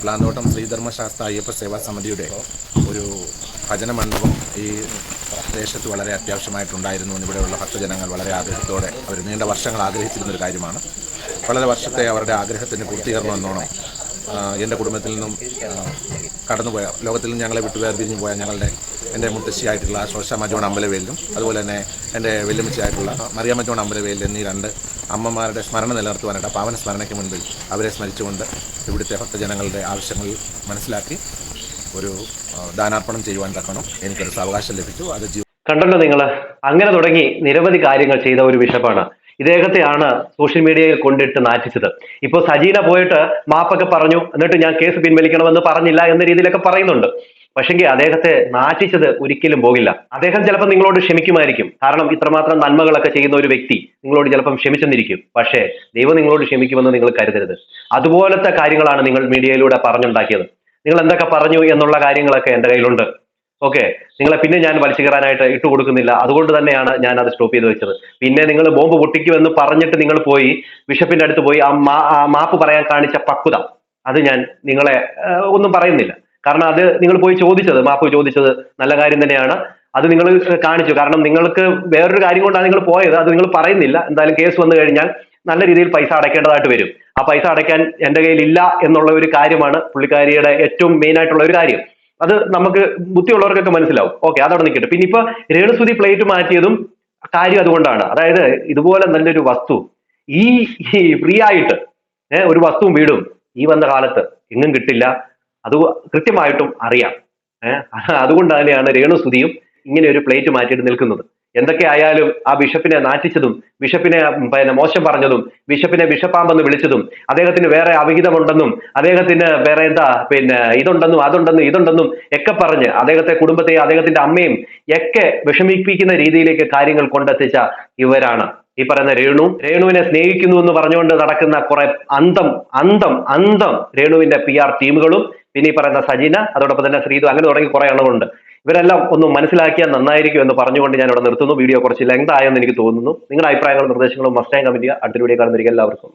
പ്ലാന്തോട്ടം ശ്രീധർമ്മശാസ്ത്ര അയ്യപ്പ സേവാ സമിതിയുടെ ഒരു ഭജന മണ്ഡപം ഈ പ്രദേശത്ത് വളരെ അത്യാവശ്യമായിട്ടുണ്ടായിരുന്നു. ഇവിടെയുള്ള ഭക്തജനങ്ങൾ വളരെ ആഗ്രഹത്തോടെ അവർ നീണ്ട വർഷങ്ങൾ ആഗ്രഹിച്ചിരുന്നൊരു കാര്യമാണ്. വളരെ വർഷത്തെ അവരുടെ ആഗ്രഹത്തിന് പൂർത്തീകരണം എന്നോണം എൻ്റെ കുടുംബത്തിൽ നിന്നും കടന്നുപോയ, ലോകത്തിൽ നിന്ന് ഞങ്ങളെ വിട്ടു വേർതിരിഞ്ഞു പോയ എൻ്റെ മുത്തശ്ശിയായിട്ടുള്ള ശോശാമ്മ ജോൺ അമ്പലവേലിലും അതുപോലെ തന്നെ എൻ്റെ വെല്ലുമിച്ചയായിട്ടുള്ള മറിയാമ്മ ജോൺ അമ്പലവേലിൽ എന്നീ 2 അമ്മമാരുടെ സ്മരണ നിലനിർത്തുവാനായിട്ട് പാവന സ്മരണയ്ക്ക് മുൻപിൽ അവരെ സ്മരിച്ചുകൊണ്ട് ഇവിടുത്തെ ഭക്തജനങ്ങളുടെ ആവശ്യങ്ങൾ മനസ്സിലാക്കി ഒരു ദാനാർപ്പണം ചെയ്യുവാൻ തക്കണം എനിക്കൊരു അവകാശം ലഭിച്ചു. അത്
കണ്ടല്ലോ നിങ്ങൾ. അങ്ങനെ തുടങ്ങി നിരവധി കാര്യങ്ങൾ ചെയ്ത ഒരു ബിഷപ്പാണ്. ഇദ്ദേഹത്തെയാണ് സോഷ്യൽ മീഡിയയിൽ കൊണ്ടിട്ട് നാറ്റിച്ചത്. ഇപ്പൊ സജീന പോയിട്ട് മാപ്പൊക്കെ പറഞ്ഞു, എന്നിട്ട് ഞാൻ കേസ് പിൻവലിക്കണമെന്ന് പറഞ്ഞില്ല എന്ന രീതിയിലൊക്കെ പറയുന്നുണ്ട്. പക്ഷെങ്കിൽ അദ്ദേഹത്തെ നാറ്റിച്ചത് ഒരിക്കലും പോകില്ല. അദ്ദേഹം ചിലപ്പോൾ നിങ്ങളോട് ക്ഷമിക്കുമായിരിക്കും. കാരണം ഇത്രമാത്രം നന്മകളൊക്കെ ചെയ്യുന്ന ഒരു വ്യക്തി നിങ്ങളോട് ചിലപ്പം ക്ഷമിച്ചെന്നിരിക്കും. പക്ഷേ ദൈവം നിങ്ങളോട് ക്ഷമിക്കുമെന്ന് നിങ്ങൾ കരുതരുത്. അതുപോലത്തെ കാര്യങ്ങളാണ് നിങ്ങൾ മീഡിയയിലൂടെ പറഞ്ഞുണ്ടാക്കിയത്. നിങ്ങൾ എന്തൊക്കെ പറഞ്ഞു എന്നുള്ള കാര്യങ്ങളൊക്കെ എൻ്റെ കയ്യിലുണ്ട്. ഓക്കെ, നിങ്ങളെ പിന്നെ ഞാൻ വലിച്ചു കയറാനായിട്ട് ഇട്ടുകൊടുക്കുന്നില്ല. അതുകൊണ്ട് തന്നെയാണ് ഞാൻ അത് സ്റ്റോപ്പ് ചെയ്ത് വെച്ചത്. പിന്നെ നിങ്ങൾ ബോംബ് പൊട്ടിക്കുമെന്ന് പറഞ്ഞിട്ട് നിങ്ങൾ പോയി ബിഷപ്പിന്റെ അടുത്ത് പോയി ആ മാപ്പ് പറയാൻ കാണിച്ച പക്വത, അത് ഞാൻ നിങ്ങളെ ഒന്നും പറയുന്നില്ല. കാരണം അത് നിങ്ങൾ പോയി ചോദിച്ചത്, മാപ്പ് ചോദിച്ചത് നല്ല കാര്യം തന്നെയാണ്. അത് നിങ്ങൾ കാണിച്ചു. കാരണം നിങ്ങൾക്ക് വേറൊരു കാര്യം കൊണ്ടാണ് നിങ്ങൾ പോയത്. അത് നിങ്ങൾ പറയുന്നില്ല. എന്തായാലും കേസ് വന്നു കഴിഞ്ഞാൽ നല്ല രീതിയിൽ പൈസ അടയ്ക്കേണ്ടതായിട്ട് വരും. ആ പൈസ അടയ്ക്കാൻ എൻ്റെ കയ്യിൽ ഇല്ല എന്നുള്ള ഒരു കാര്യമാണ് പുള്ളിക്കാരിയുടെ ഏറ്റവും മെയിൻ ആയിട്ടുള്ള ഒരു കാര്യം. അത് നമുക്ക് ബുദ്ധിയുള്ളവർക്കൊക്കെ മനസ്സിലാവും. ഓക്കെ, അതവിടെ നിൽക്കട്ടെ. പിന്നെ ഇപ്പൊ രേണുസുധി പ്ലേറ്റ് മാറ്റിയതും കാര്യം അതുകൊണ്ടാണ്. അതായത് ഇതുപോലെ നല്ലൊരു വസ്തു ഈ ഫ്രീ ആയിട്ട് ഒരു വസ്തുവും വീടും ഈ വന്ന കാലത്ത് എങ്ങും കിട്ടില്ല. അത് കൃത്യമായിട്ടും അറിയാം. അതുകൊണ്ട് തന്നെയാണ് രേണുസുധിയും ഇങ്ങനെ ഒരു പ്ലേറ്റ് മാറ്റിയിട്ട് നിൽക്കുന്നത്. എന്തൊക്കെ ആയാലും ആ ബിഷപ്പിനെ നാറ്റിച്ചതും ബിഷപ്പിനെ മോശം പറഞ്ഞതും ബിഷപ്പിനെ ബിഷപ്പാമ്പെന്ന് വിളിച്ചതും അദ്ദേഹത്തിന് വേറെ അവിഹിതമുണ്ടെന്നും അദ്ദേഹത്തിന് വേറെ ഇതുണ്ടെന്നും ഇതുണ്ടെന്നും ഒക്കെ പറഞ്ഞ് അദ്ദേഹത്തെ കുടുംബത്തെ അദ്ദേഹത്തിന്റെ അമ്മയും ഒക്കെ വിഷമിപ്പിക്കുന്ന രീതിയിലേക്ക് കാര്യങ്ങൾ കൊണ്ടെത്തിച്ച ഇവരാണ് ഈ പറയുന്ന രേണുവിനെ സ്നേഹിക്കുന്നു എന്ന് പറഞ്ഞുകൊണ്ട് നടക്കുന്ന കുറെ അന്തം രേണുവിന്റെ PR ടീമുകളും പിന്നെ ഈ പറയുന്ന സജീന, അതോടൊപ്പം തന്നെ ശ്രീതു, അങ്ങനെ തുടങ്ങി കുറെ എണ്ണമുണ്ട്. ഇവരെല്ലാം ഒന്ന് മനസ്സിലാക്കിയാൽ നന്നായിരിക്കും എന്ന് പറഞ്ഞുകൊണ്ട് ഞാൻ ഇവിടെ നിർത്തുന്നു. വീഡിയോ കുറച്ച് ലെങ്ത് ആയെന്ന് എനിക്ക് തോന്നുന്നു. നിങ്ങളുടെ അഭിപ്രായങ്ങളും നിർദ്ദേശങ്ങളും മസ്റ്റായും കമന്റ് ചെയ്യുക. അടുത്ത വീഡിയോ കാണുന്നവർക്ക് എല്ലാവർക്കും